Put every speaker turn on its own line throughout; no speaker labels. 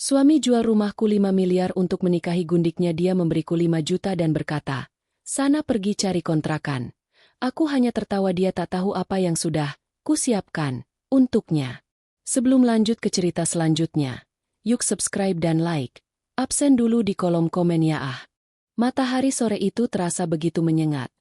Suami jual rumahku 5 miliar untuk menikahi gundiknya, dia memberiku 5 juta dan berkata, sana pergi cari kontrakan. Aku hanya tertawa, dia tak tahu apa yang sudah kusiapkan untuknya. Sebelum lanjut ke cerita selanjutnya, yuk subscribe dan like. Absen dulu di kolom komen ya ah. Matahari sore itu terasa begitu menyengat,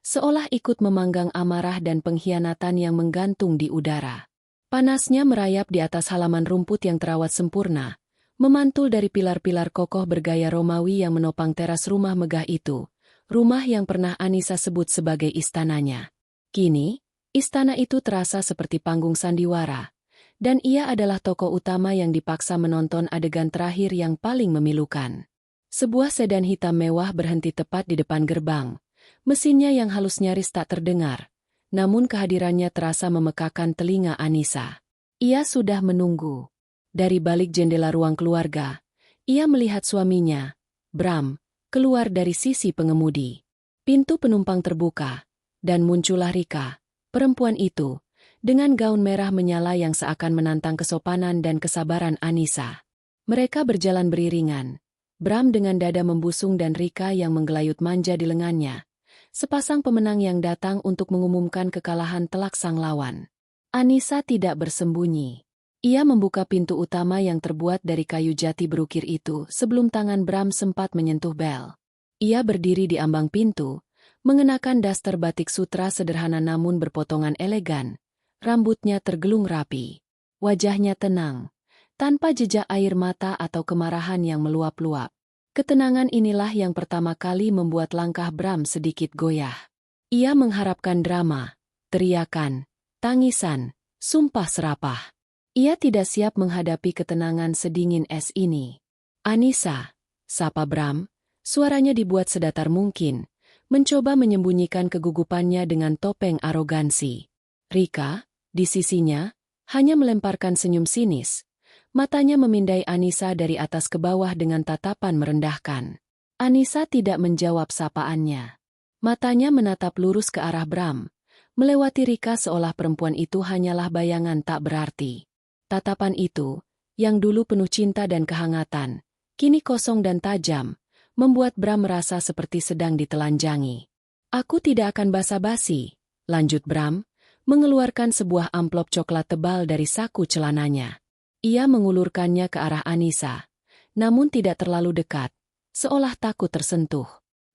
seolah ikut memanggang amarah dan pengkhianatan yang menggantung di udara. Panasnya merayap di atas halaman rumput yang terawat sempurna, memantul dari pilar-pilar kokoh bergaya Romawi yang menopang teras rumah megah itu, rumah yang pernah Anissa sebut sebagai istananya. Kini, istana itu terasa seperti panggung sandiwara, dan ia adalah tokoh utama yang dipaksa menonton adegan terakhir yang paling memilukan. Sebuah sedan hitam mewah berhenti tepat di depan gerbang, mesinnya yang halus nyaris tak terdengar, namun kehadirannya terasa memekakan telinga Anissa. Ia sudah menunggu. Dari balik jendela ruang keluarga, ia melihat suaminya, Bram, keluar dari sisi pengemudi. Pintu penumpang terbuka, dan muncullah Rika, perempuan itu, dengan gaun merah menyala yang seakan menantang kesopanan dan kesabaran Anissa. Mereka berjalan beriringan, Bram dengan dada membusung dan Rika yang menggelayut manja di lengannya, sepasang pemenang yang datang untuk mengumumkan kekalahan telak sang lawan. Anissa tidak bersembunyi. Ia membuka pintu utama yang terbuat dari kayu jati berukir itu sebelum tangan Bram sempat menyentuh bel. Ia berdiri di ambang pintu, mengenakan daster batik sutra sederhana namun berpotongan elegan. Rambutnya tergelung rapi. Wajahnya tenang, tanpa jejak air mata atau kemarahan yang meluap-luap. Ketenangan inilah yang pertama kali membuat langkah Bram sedikit goyah. Ia mengharapkan drama, teriakan, tangisan, sumpah serapah. Ia tidak siap menghadapi ketenangan sedingin es ini. Anissa, sapa Bram, suaranya dibuat sedatar mungkin, mencoba menyembunyikan kegugupannya dengan topeng arogansi. Rika, di sisinya, hanya melemparkan senyum sinis. Matanya memindai Anissa dari atas ke bawah dengan tatapan merendahkan. Anissa tidak menjawab sapaannya. Matanya menatap lurus ke arah Bram, melewati Rika seolah perempuan itu hanyalah bayangan tak berarti. Tatapan itu, yang dulu penuh cinta dan kehangatan, kini kosong dan tajam, membuat Bram merasa seperti sedang ditelanjangi. Aku tidak akan basa-basi, lanjut Bram, mengeluarkan sebuah amplop coklat tebal dari saku celananya. Ia mengulurkannya ke arah Anissa, namun tidak terlalu dekat, seolah takut tersentuh.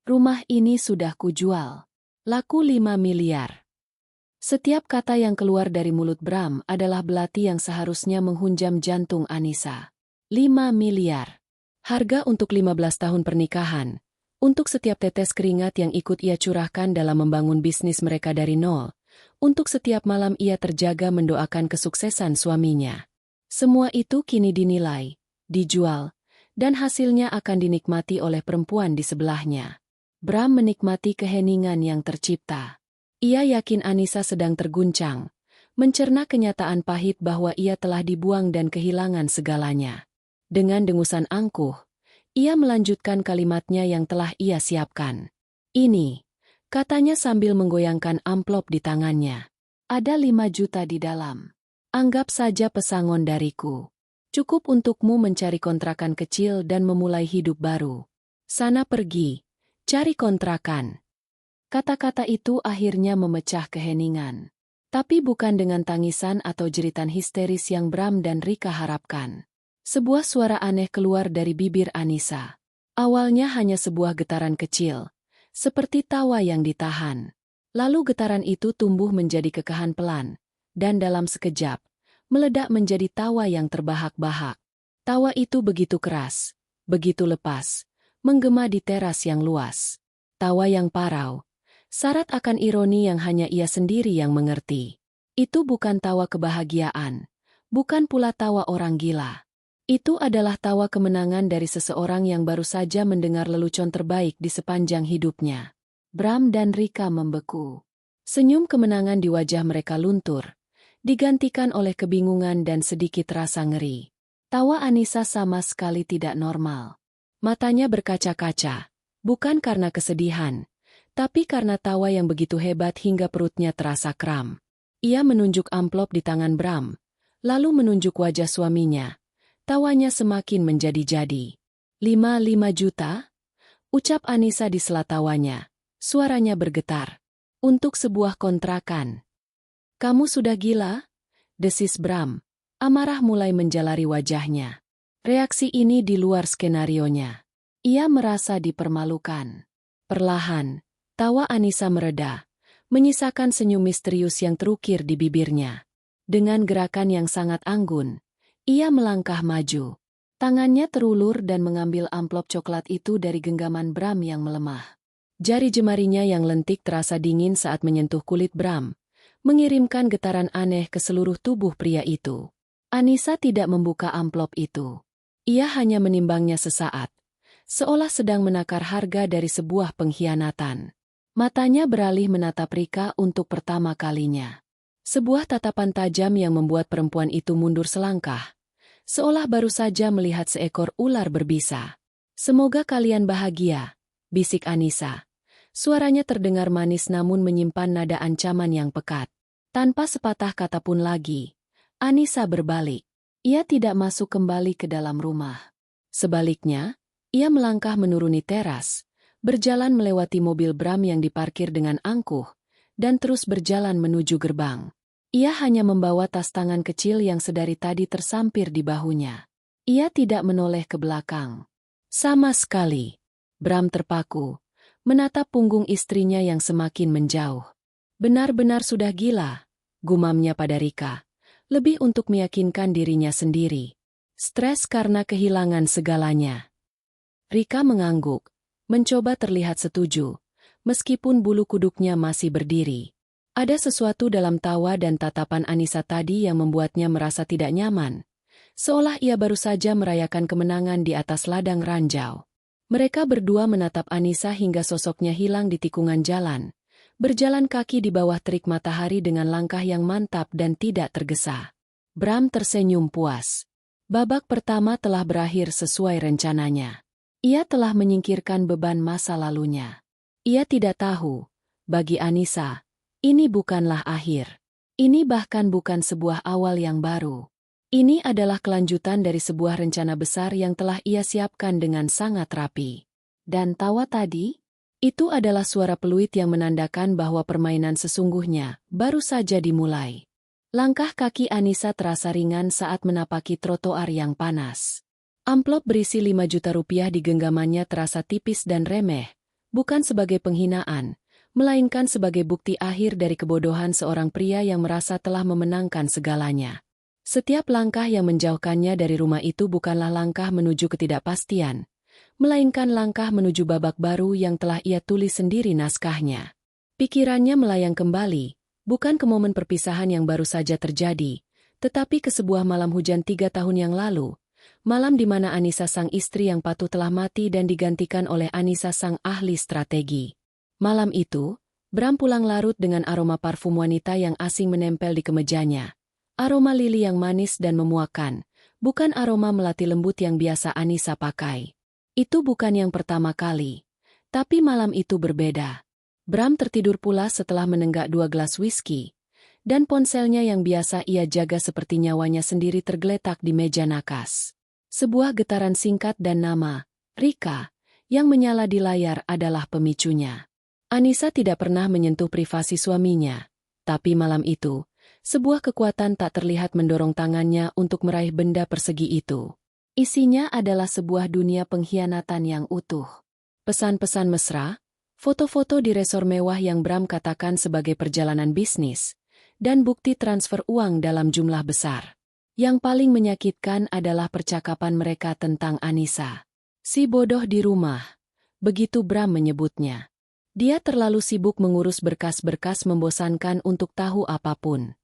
Rumah ini sudah kujual. Laku 5 miliar. Setiap kata yang keluar dari mulut Bram adalah belati yang seharusnya menghunjam jantung Anissa. 5 miliar. Harga untuk 15 tahun pernikahan. Untuk setiap tetes keringat yang ikut ia curahkan dalam membangun bisnis mereka dari nol. Untuk setiap malam ia terjaga mendoakan kesuksesan suaminya. Semua itu kini dinilai, dijual, dan hasilnya akan dinikmati oleh perempuan di sebelahnya. Bram menikmati keheningan yang tercipta. Ia yakin Anissa sedang terguncang, mencerna kenyataan pahit bahwa ia telah dibuang dan kehilangan segalanya. Dengan dengusan angkuh, ia melanjutkan kalimatnya yang telah ia siapkan. Ini, katanya sambil menggoyangkan amplop di tangannya. Ada 5 juta di dalam. Anggap saja pesangon dariku. Cukup untukmu mencari kontrakan kecil dan memulai hidup baru. Sana pergi, cari kontrakan. Kata-kata itu akhirnya memecah keheningan. Tapi bukan dengan tangisan atau jeritan histeris yang Bram dan Rika harapkan. Sebuah suara aneh keluar dari bibir Anissa. Awalnya hanya sebuah getaran kecil, seperti tawa yang ditahan. Lalu getaran itu tumbuh menjadi kekahan pelan, dan dalam sekejap, meledak menjadi tawa yang terbahak-bahak. Tawa itu begitu keras, begitu lepas, menggema di teras yang luas. Tawa yang parau, syarat akan ironi yang hanya ia sendiri yang mengerti. Itu bukan tawa kebahagiaan, bukan pula tawa orang gila. Itu adalah tawa kemenangan dari seseorang yang baru saja mendengar lelucon terbaik di sepanjang hidupnya. Bram dan Rika membeku. Senyum kemenangan di wajah mereka luntur, digantikan oleh kebingungan dan sedikit rasa ngeri. Tawa Anissa sama sekali tidak normal. Matanya berkaca-kaca, bukan karena kesedihan, tapi karena tawa yang begitu hebat hingga perutnya terasa kram. Ia menunjuk amplop di tangan Bram, lalu menunjuk wajah suaminya, Tawanya semakin menjadi-jadi. 5 juta? Ucap Anissa di sela tawanya. Suaranya bergetar. Untuk sebuah kontrakan. Kamu sudah gila? Desis Bram. Amarah mulai menjalari wajahnya. Reaksi ini di luar skenarionya. Ia merasa dipermalukan. Perlahan, tawa Anissa mereda, menyisakan senyum misterius yang terukir di bibirnya. Dengan gerakan yang sangat anggun, ia melangkah maju. Tangannya terulur dan mengambil amplop coklat itu dari genggaman Bram yang melemah. Jari jemarinya yang lentik terasa dingin saat menyentuh kulit Bram, mengirimkan getaran aneh ke seluruh tubuh pria itu. Anissa tidak membuka amplop itu. Ia hanya menimbangnya sesaat, seolah sedang menakar harga dari sebuah pengkhianatan. Matanya beralih menatap Rika untuk pertama kalinya. Sebuah tatapan tajam yang membuat perempuan itu mundur selangkah, seolah baru saja melihat seekor ular berbisa. Semoga kalian bahagia, bisik Anissa. Suaranya terdengar manis namun menyimpan nada ancaman yang pekat. Tanpa sepatah kata pun lagi, Anissa berbalik. Ia tidak masuk kembali ke dalam rumah. Sebaliknya, ia melangkah menuruni teras, berjalan melewati mobil Bram yang diparkir dengan angkuh, dan terus berjalan menuju gerbang. Ia hanya membawa tas tangan kecil yang sedari tadi tersampir di bahunya. Ia tidak menoleh ke belakang. Sama sekali. Bram terpaku, menatap punggung istrinya yang semakin menjauh. Benar-benar sudah gila, gumamnya pada Rika, lebih untuk meyakinkan dirinya sendiri. Stres karena kehilangan segalanya. Rika mengangguk, mencoba terlihat setuju, meskipun bulu kuduknya masih berdiri. Ada sesuatu dalam tawa dan tatapan Anissa tadi yang membuatnya merasa tidak nyaman, seolah ia baru saja merayakan kemenangan di atas ladang ranjau. Mereka berdua menatap Anissa hingga sosoknya hilang di tikungan jalan, berjalan kaki di bawah terik matahari dengan langkah yang mantap dan tidak tergesa. Bram tersenyum puas. Babak pertama telah berakhir sesuai rencananya. Ia telah menyingkirkan beban masa lalunya. Ia tidak tahu, bagi Anissa, ini bukanlah akhir. Ini bahkan bukan sebuah awal yang baru. Ini adalah kelanjutan dari sebuah rencana besar yang telah ia siapkan dengan sangat rapi. Dan tawa tadi? Itu adalah suara peluit yang menandakan bahwa permainan sesungguhnya baru saja dimulai. Langkah kaki Anissa terasa ringan saat menapaki trotoar yang panas. Amplop berisi 5 juta rupiah di genggamannya terasa tipis dan remeh, bukan sebagai penghinaan, melainkan sebagai bukti akhir dari kebodohan seorang pria yang merasa telah memenangkan segalanya. Setiap langkah yang menjauhkannya dari rumah itu bukanlah langkah menuju ketidakpastian, melainkan langkah menuju babak baru yang telah ia tulis sendiri naskahnya. Pikirannya melayang kembali, bukan ke momen perpisahan yang baru saja terjadi, tetapi ke sebuah malam hujan 3 tahun yang lalu, malam di mana Anissa sang istri yang patuh telah mati dan digantikan oleh Anissa sang ahli strategi. Malam itu, Bram pulang larut dengan aroma parfum wanita yang asing menempel di kemejanya. Aroma lili yang manis dan memuakan, bukan aroma melati lembut yang biasa Anissa pakai. Itu bukan yang pertama kali, tapi malam itu berbeda. Bram tertidur pula setelah menenggak 2 gelas whisky, dan ponselnya yang biasa ia jaga seperti nyawanya sendiri tergeletak di meja nakas. Sebuah getaran singkat dan nama, Rika, yang menyala di layar adalah pemicunya. Anissa tidak pernah menyentuh privasi suaminya, tapi malam itu, sebuah kekuatan tak terlihat mendorong tangannya untuk meraih benda persegi itu. Isinya adalah sebuah dunia pengkhianatan yang utuh. Pesan-pesan mesra, foto-foto di resor mewah yang Bram katakan sebagai perjalanan bisnis, dan bukti transfer uang dalam jumlah besar. Yang paling menyakitkan adalah percakapan mereka tentang Anissa. Si bodoh di rumah, begitu Bram menyebutnya. Dia terlalu sibuk mengurus berkas-berkas membosankan untuk tahu apapun.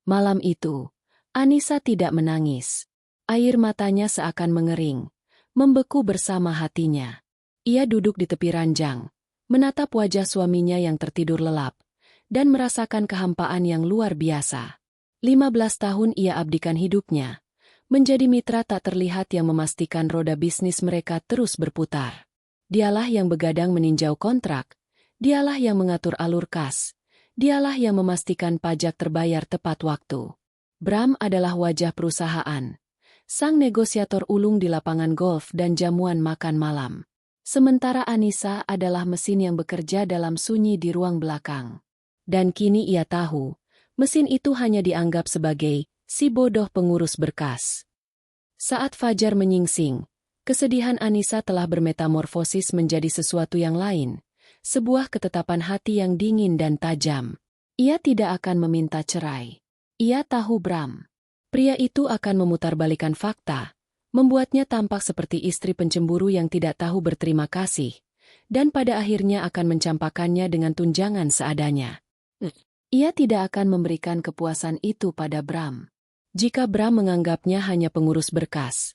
Malam itu, Anissa tidak menangis. Air matanya seakan mengering, membeku bersama hatinya. Ia duduk di tepi ranjang, menatap wajah suaminya yang tertidur lelap, dan merasakan kehampaan yang luar biasa. 15 tahun ia abdikan hidupnya, menjadi mitra tak terlihat yang memastikan roda bisnis mereka terus berputar. Dialah yang begadang meninjau kontrak, dialah yang mengatur alur kas, dialah yang memastikan pajak terbayar tepat waktu. Bram adalah wajah perusahaan, sang negosiator ulung di lapangan golf dan jamuan makan malam. Sementara Anissa adalah mesin yang bekerja dalam sunyi di ruang belakang. Dan kini ia tahu, mesin itu hanya dianggap sebagai si bodoh pengurus berkas. Saat fajar menyingsing, kesedihan Anissa telah bermetamorfosis menjadi sesuatu yang lain, sebuah ketetapan hati yang dingin dan tajam. Ia tidak akan meminta cerai. Ia tahu Bram. Pria itu akan memutarbalikan fakta, membuatnya tampak seperti istri pencemburu yang tidak tahu berterima kasih, dan pada akhirnya akan mencampakkannya dengan tunjangan seadanya. Ia tidak akan memberikan kepuasan itu pada Bram. Jika Bram menganggapnya hanya pengurus berkas,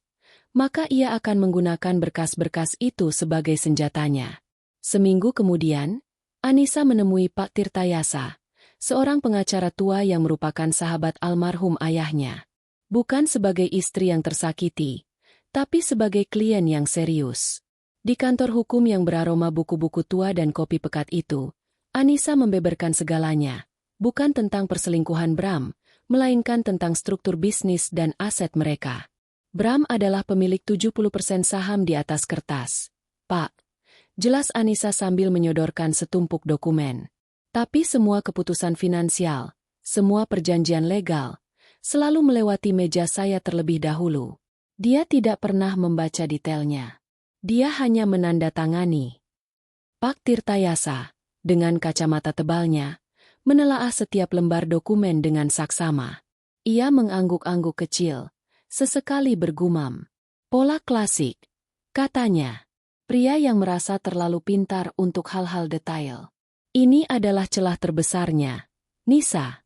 maka ia akan menggunakan berkas-berkas itu sebagai senjatanya. Seminggu kemudian, Anissa menemui Pak Tirtayasa, seorang pengacara tua yang merupakan sahabat almarhum ayahnya. Bukan sebagai istri yang tersakiti, tapi sebagai klien yang serius. Di kantor hukum yang beraroma buku-buku tua dan kopi pekat itu, Anissa membeberkan segalanya, bukan tentang perselingkuhan Bram, melainkan tentang struktur bisnis dan aset mereka. Bram adalah pemilik 70% saham di atas kertas. Pak, jelas Anissa sambil menyodorkan setumpuk dokumen. Tapi semua keputusan finansial, semua perjanjian legal, selalu melewati meja saya terlebih dahulu. Dia tidak pernah membaca detailnya. Dia hanya menandatangani. Pak Tirtayasa, dengan kacamata tebalnya, menelaah setiap lembar dokumen dengan saksama. Ia mengangguk-angguk kecil, sesekali bergumam. Pola klasik, katanya. Pria yang merasa terlalu pintar untuk hal-hal detail. Ini adalah celah terbesarnya, Nisa.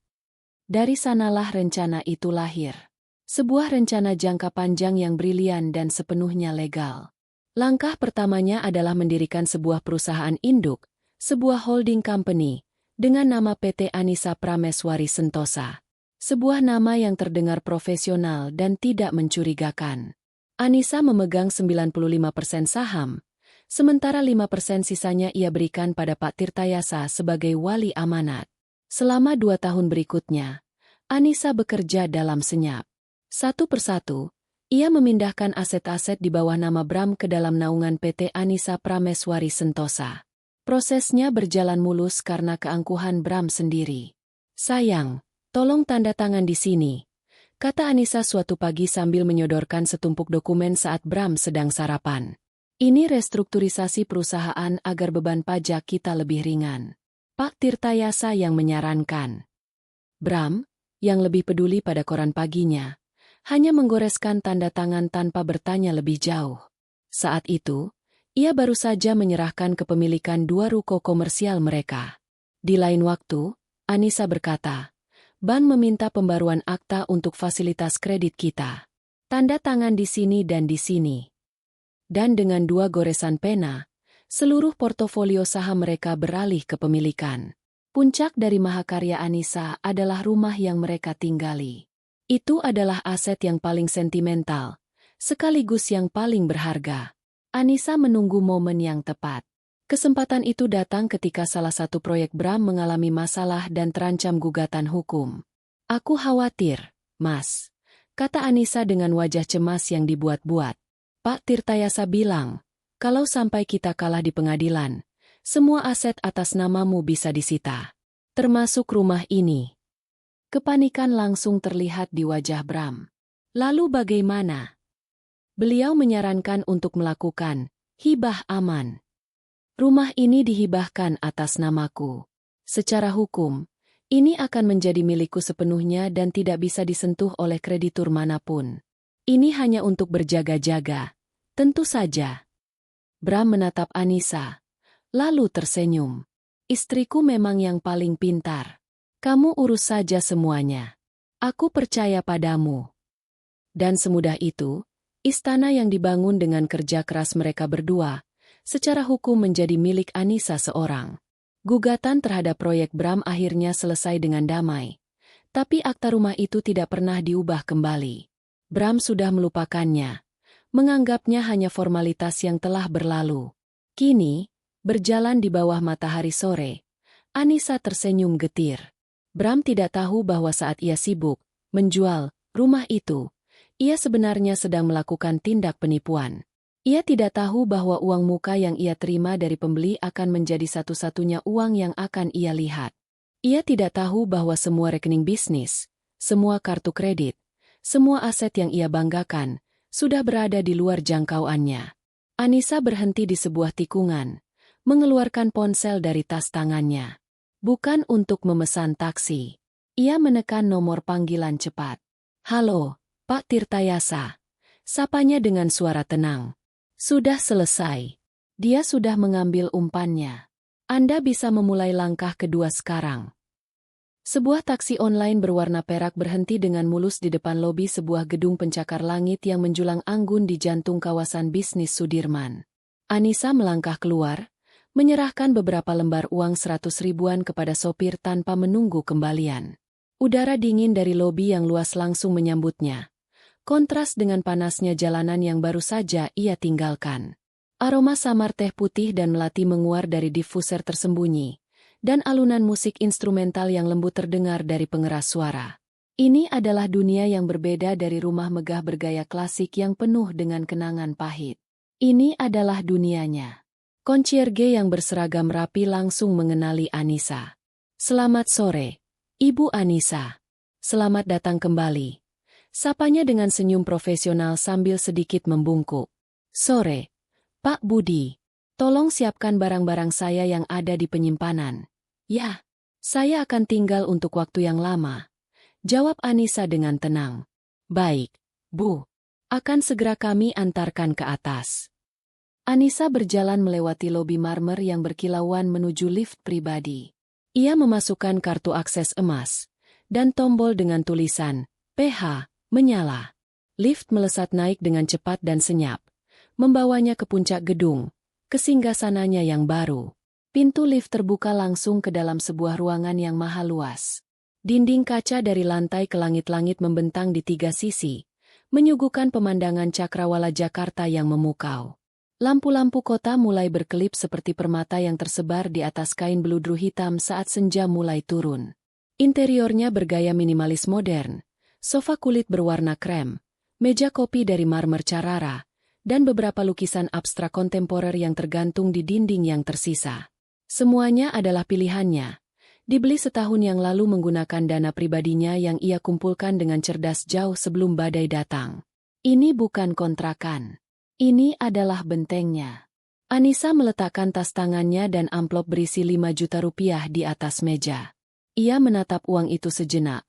Dari sanalah rencana itu lahir. Sebuah rencana jangka panjang yang brilian dan sepenuhnya legal. Langkah pertamanya adalah mendirikan sebuah perusahaan induk, sebuah holding company, dengan nama PT Anissa Prameswari Sentosa. Sebuah nama yang terdengar profesional dan tidak mencurigakan. Anissa memegang 95% saham, sementara 5% sisanya ia berikan pada Pak Tirtayasa sebagai wali amanat. Selama 2 tahun berikutnya, Anissa bekerja dalam senyap. Satu persatu, ia memindahkan aset-aset di bawah nama Bram ke dalam naungan PT Anissa Prameswari Sentosa. Prosesnya berjalan mulus karena keangkuhan Bram sendiri. Sayang, tolong tanda tangan di sini, kata Anissa suatu pagi sambil menyodorkan setumpuk dokumen saat Bram sedang sarapan. Ini restrukturisasi perusahaan agar beban pajak kita lebih ringan. Pak Tirtayasa yang menyarankan. Bram, yang lebih peduli pada koran paginya, hanya menggoreskan tanda tangan tanpa bertanya lebih jauh. Saat itu, ia baru saja menyerahkan kepemilikan 2 ruko komersial mereka. Di lain waktu, Anissa berkata, Ban meminta pembaruan akta untuk fasilitas kredit kita. Tanda tangan di sini dan di sini. Dan dengan 2 goresan pena, seluruh portofolio saham mereka beralih ke pemilikan. Puncak dari mahakarya Anissa adalah rumah yang mereka tinggali. Itu adalah aset yang paling sentimental, sekaligus yang paling berharga. Anissa menunggu momen yang tepat. Kesempatan itu datang ketika salah satu proyek Bram mengalami masalah dan terancam gugatan hukum. Aku khawatir, Mas, kata Anissa dengan wajah cemas yang dibuat-buat. Pak Tirtayasa bilang, kalau sampai kita kalah di pengadilan, semua aset atas namamu bisa disita, termasuk rumah ini. Kepanikan langsung terlihat di wajah Bram. Lalu bagaimana? Beliau menyarankan untuk melakukan hibah aman. Rumah ini dihibahkan atas namaku. Secara hukum, ini akan menjadi milikku sepenuhnya dan tidak bisa disentuh oleh kreditur manapun. Ini hanya untuk berjaga-jaga. Tentu saja. Bram menatap Anissa, lalu tersenyum. Istriku memang yang paling pintar. Kamu urus saja semuanya. Aku percaya padamu. Dan semudah itu, istana yang dibangun dengan kerja keras mereka berdua, secara hukum menjadi milik Anissa seorang. Gugatan terhadap proyek Bram akhirnya selesai dengan damai. Tapi akta rumah itu tidak pernah diubah kembali. Bram sudah melupakannya, menganggapnya hanya formalitas yang telah berlalu. Kini, berjalan di bawah matahari sore, Anissa tersenyum getir. Bram tidak tahu bahwa saat ia sibuk menjual rumah itu, Ia sebenarnya sedang melakukan tindak penipuan. Ia tidak tahu bahwa uang muka yang ia terima dari pembeli akan menjadi satu-satunya uang yang akan ia lihat. Ia tidak tahu bahwa semua rekening bisnis, semua kartu kredit, semua aset yang ia banggakan, sudah berada di luar jangkauannya. Anissa berhenti di sebuah tikungan, mengeluarkan ponsel dari tas tangannya. Bukan untuk memesan taksi. Ia menekan nomor panggilan cepat. Halo, Pak Tirtayasa. Sapanya dengan suara tenang. Sudah selesai. Dia sudah mengambil umpannya. Anda bisa memulai langkah kedua sekarang. Sebuah taksi online berwarna perak berhenti dengan mulus di depan lobi sebuah gedung pencakar langit yang menjulang anggun di jantung kawasan bisnis Sudirman. Anissa melangkah keluar, menyerahkan beberapa lembar uang 100 ribuan kepada sopir tanpa menunggu kembalian. Udara dingin dari lobi yang luas langsung menyambutnya. Kontras dengan panasnya jalanan yang baru saja ia tinggalkan. Aroma samar teh putih dan melati menguar dari diffuser tersembunyi, dan alunan musik instrumental yang lembut terdengar dari pengeras suara. Ini adalah dunia yang berbeda dari rumah megah bergaya klasik yang penuh dengan kenangan pahit. Ini adalah dunianya. Concierge yang berseragam rapi langsung mengenali Anissa. Selamat sore, Ibu Anissa. Selamat datang kembali. Sapanya dengan senyum profesional sambil sedikit membungkuk. Sore, Pak Budi. Tolong siapkan barang-barang saya yang ada di penyimpanan. Ya, saya akan tinggal untuk waktu yang lama. Jawab Anissa dengan tenang. Baik, Bu. Akan segera kami antarkan ke atas. Anissa berjalan melewati lobi marmer yang berkilauan menuju lift pribadi. Ia memasukkan kartu akses emas, dan tombol dengan tulisan, PH, menyala. Lift melesat naik dengan cepat dan senyap, membawanya ke puncak gedung, ke singgasananya yang baru. Pintu lift terbuka langsung ke dalam sebuah ruangan yang maha luas. Dinding kaca dari lantai ke langit-langit membentang di tiga sisi, menyuguhkan pemandangan cakrawala Jakarta yang memukau. Lampu-lampu kota mulai berkelip seperti permata yang tersebar di atas kain beludru hitam saat senja mulai turun. Interiornya bergaya minimalis modern, sofa kulit berwarna krem, meja kopi dari marmer Carrara, dan beberapa lukisan abstrak kontemporer yang tergantung di dinding yang tersisa. Semuanya adalah pilihannya. Dibeli setahun yang lalu menggunakan dana pribadinya yang ia kumpulkan dengan cerdas jauh sebelum badai datang. Ini bukan kontrakan. Ini adalah bentengnya. Anissa meletakkan tas tangannya dan amplop berisi 5 juta rupiah di atas meja. Ia menatap uang itu sejenak,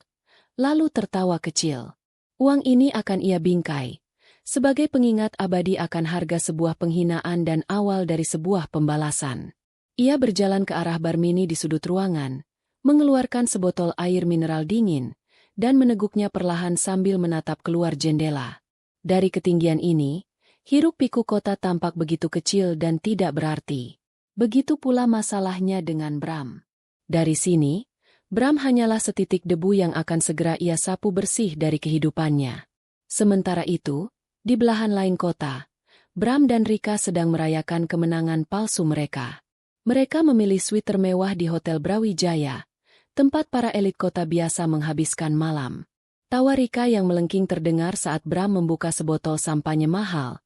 lalu tertawa kecil. Uang ini akan ia bingkai, sebagai pengingat abadi akan harga sebuah penghinaan dan awal dari sebuah pembalasan. Ia berjalan ke arah bar mini di sudut ruangan, mengeluarkan sebotol air mineral dingin, dan meneguknya perlahan sambil menatap keluar jendela. Dari ketinggian ini, hiruk-pikuk kota tampak begitu kecil dan tidak berarti. Begitu pula masalahnya dengan Bram. Dari sini, Bram hanyalah setitik debu yang akan segera ia sapu bersih dari kehidupannya. Sementara itu, di belahan lain kota, Bram dan Rika sedang merayakan kemenangan palsu mereka. Mereka memilih suite termewah di Hotel Brawijaya, tempat para elit kota biasa menghabiskan malam. Tawa Rika yang melengking terdengar saat Bram membuka sebotol sampahnya mahal,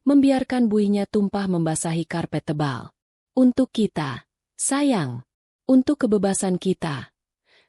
membiarkan buihnya tumpah membasahi karpet tebal. Untuk kita, sayang. Untuk kebebasan kita.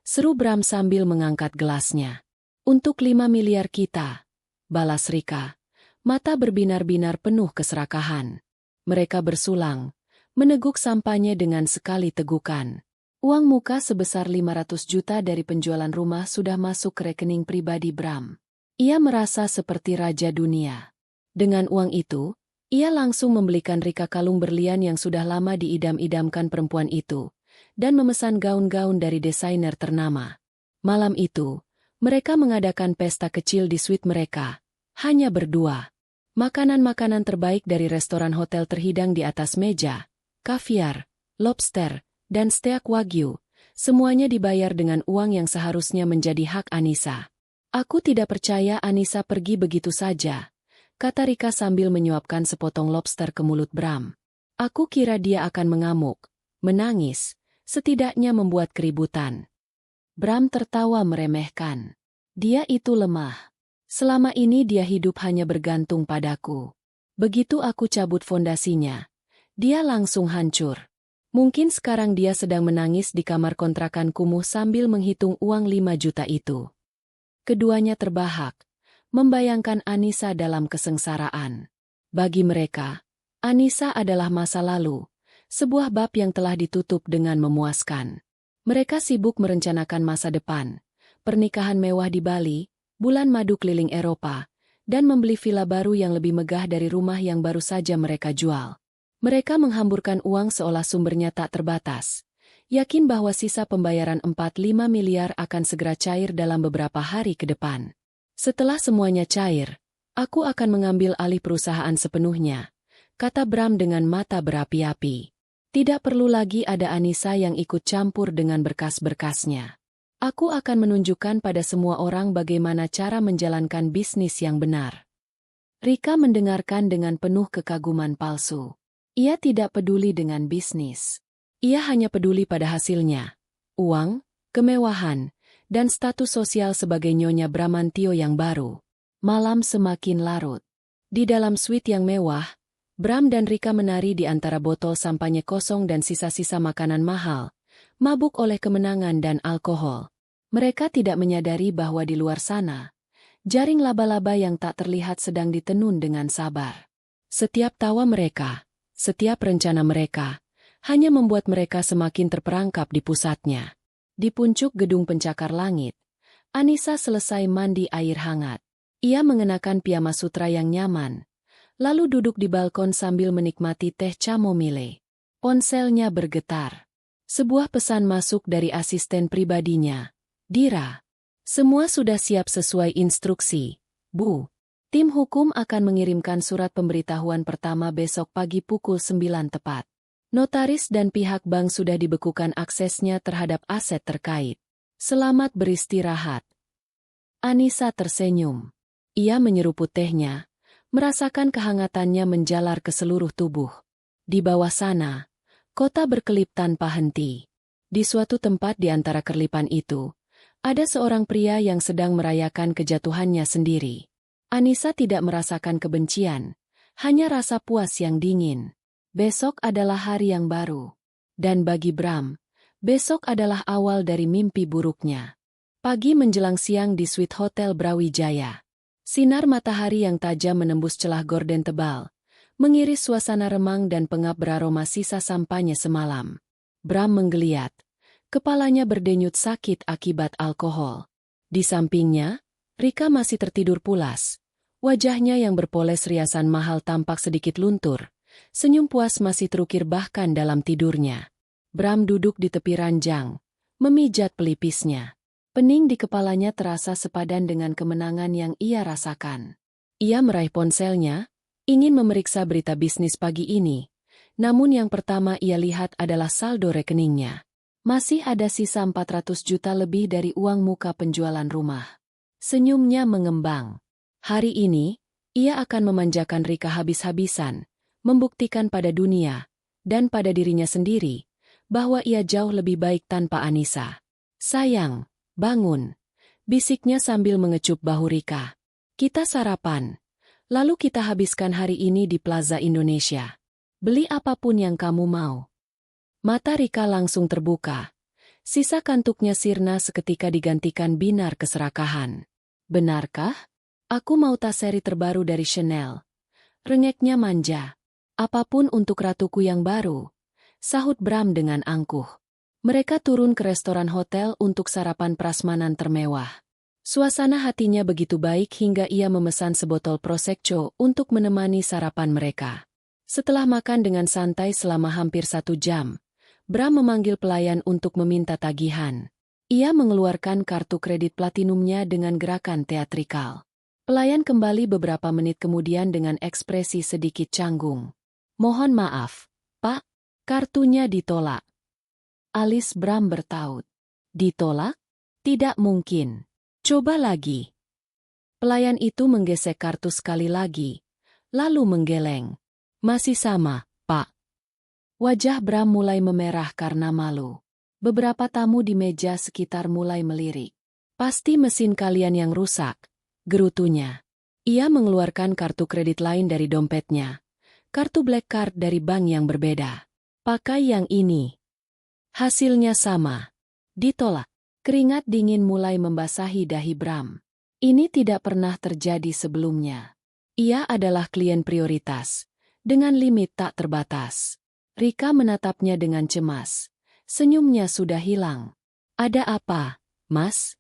Seru Bram sambil mengangkat gelasnya. Untuk 5 miliar kita, balas Rika. Mata berbinar-binar penuh keserakahan. Mereka bersulang, meneguk sampahnya dengan sekali tegukan. Uang muka sebesar 500 juta dari penjualan rumah sudah masuk ke rekening pribadi Bram. Ia merasa seperti raja dunia. Dengan uang itu, ia langsung membelikan Rika kalung berlian yang sudah lama diidam-idamkan perempuan itu, dan memesan gaun-gaun dari desainer ternama. Malam itu, mereka mengadakan pesta kecil di suite mereka, hanya berdua. Makanan-makanan terbaik dari restoran hotel terhidang di atas meja, kaviar, lobster, dan steak wagyu, semuanya dibayar dengan uang yang seharusnya menjadi hak Anissa. Aku tidak percaya Anissa pergi begitu saja, kata Rika sambil menyuapkan sepotong lobster ke mulut Bram. Aku kira dia akan mengamuk, menangis, setidaknya membuat keributan. Bram tertawa meremehkan. Dia itu lemah. Selama ini dia hidup hanya bergantung padaku. Begitu aku cabut fondasinya, dia langsung hancur. Mungkin sekarang dia sedang menangis di kamar kontrakan kumuh sambil menghitung uang 5 juta itu. Keduanya terbahak, membayangkan Anissa dalam kesengsaraan. Bagi mereka, Anissa adalah masa lalu, sebuah bab yang telah ditutup dengan memuaskan. Mereka sibuk merencanakan masa depan, pernikahan mewah di Bali, bulan madu keliling Eropa, dan membeli villa baru yang lebih megah dari rumah yang baru saja mereka jual. Mereka menghamburkan uang seolah sumbernya tak terbatas, yakin bahwa sisa pembayaran 4-5 miliar akan segera cair dalam beberapa hari ke depan. Setelah semuanya cair, aku akan mengambil alih perusahaan sepenuhnya, kata Bram dengan mata berapi-api. Tidak perlu lagi ada Anissa yang ikut campur dengan berkas-berkasnya. Aku akan menunjukkan pada semua orang bagaimana cara menjalankan bisnis yang benar. Rika mendengarkan dengan penuh kekaguman palsu. Ia tidak peduli dengan bisnis. Ia hanya peduli pada hasilnya. Uang, kemewahan, dan status sosial sebagai Nyonya Bramantio yang baru. Malam semakin larut. Di dalam suite yang mewah, Bram dan Rika menari di antara botol sampahnya kosong dan sisa-sisa makanan mahal, mabuk oleh kemenangan dan alkohol. Mereka tidak menyadari bahwa di luar sana, jaring laba-laba yang tak terlihat sedang ditenun dengan sabar. Setiap tawa mereka, setiap rencana mereka, hanya membuat mereka semakin terperangkap di pusatnya. Di puncak gedung pencakar langit, Anissa selesai mandi air hangat. Ia mengenakan piyama sutra yang nyaman, lalu duduk di balkon sambil menikmati teh chamomile. Ponselnya bergetar. Sebuah pesan masuk dari asisten pribadinya. Dira, semua sudah siap sesuai instruksi, Bu. Tim hukum akan mengirimkan surat pemberitahuan pertama besok pagi pukul 9 tepat. Notaris dan pihak bank sudah dibekukan aksesnya terhadap aset terkait. Selamat beristirahat. Anissa tersenyum. Ia menyeruput tehnya, merasakan kehangatannya menjalar ke seluruh tubuh. Di bawah sana, kota berkelip tanpa henti. Di suatu tempat di antara kerlipan itu, ada seorang pria yang sedang merayakan kejatuhannya sendiri. Anissa tidak merasakan kebencian, hanya rasa puas yang dingin. Besok adalah hari yang baru. Dan bagi Bram, besok adalah awal dari mimpi buruknya. Pagi menjelang siang di suite Hotel Brawijaya. Sinar matahari yang tajam menembus celah gorden tebal, mengiris suasana remang dan pengap beraroma sisa sampahnya semalam. Bram menggeliat. Kepalanya berdenyut sakit akibat alkohol. Di sampingnya, Rika masih tertidur pulas. Wajahnya yang berpoles riasan mahal tampak sedikit luntur. Senyum puas masih terukir bahkan dalam tidurnya. Bram duduk di tepi ranjang, memijat pelipisnya. Pening di kepalanya terasa sepadan dengan kemenangan yang ia rasakan. Ia meraih ponselnya, ingin memeriksa berita bisnis pagi ini. Namun yang pertama ia lihat adalah saldo rekeningnya. Masih ada sisa 400 juta lebih dari uang muka penjualan rumah. Senyumnya mengembang. Hari ini, ia akan memanjakan Rika habis-habisan, membuktikan pada dunia, dan pada dirinya sendiri, bahwa ia jauh lebih baik tanpa Anissa. Sayang, bangun, bisiknya sambil mengecup bahu Rika. Kita sarapan, lalu kita habiskan hari ini di Plaza Indonesia. Beli apapun yang kamu mau. Mata Rika langsung terbuka. Sisa kantuknya sirna seketika digantikan binar keserakahan. Benarkah? Aku mau tas seri terbaru dari Chanel. Rengeknya manja. Apapun untuk ratuku yang baru, sahut Bram dengan angkuh. Mereka turun ke restoran hotel untuk sarapan prasmanan termewah. Suasana hatinya begitu baik hingga ia memesan sebotol prosecco untuk menemani sarapan mereka. Setelah makan dengan santai selama hampir 1 jam, Bram memanggil pelayan untuk meminta tagihan. Ia mengeluarkan kartu kredit platinumnya dengan gerakan teatrikal. Pelayan kembali beberapa menit kemudian dengan ekspresi sedikit canggung. Mohon maaf, Pak, kartunya ditolak. Alis Bram bertaut. Ditolak? Tidak mungkin. Coba lagi. Pelayan itu menggesek kartu sekali lagi, lalu menggeleng. Masih sama, Pak. Wajah Bram mulai memerah karena malu. Beberapa tamu di meja sekitar mulai melirik. Pasti mesin kalian yang rusak. gerutunya. Ia mengeluarkan kartu kredit lain dari dompetnya. Kartu Black Card dari bank yang berbeda. Pakai yang ini. Hasilnya sama. Ditolak. Keringat dingin mulai membasahi dahi Bram. Ini tidak pernah terjadi sebelumnya. Ia adalah klien prioritas, dengan limit tak terbatas. Rika menatapnya dengan cemas. Senyumnya sudah hilang. Ada apa, Mas?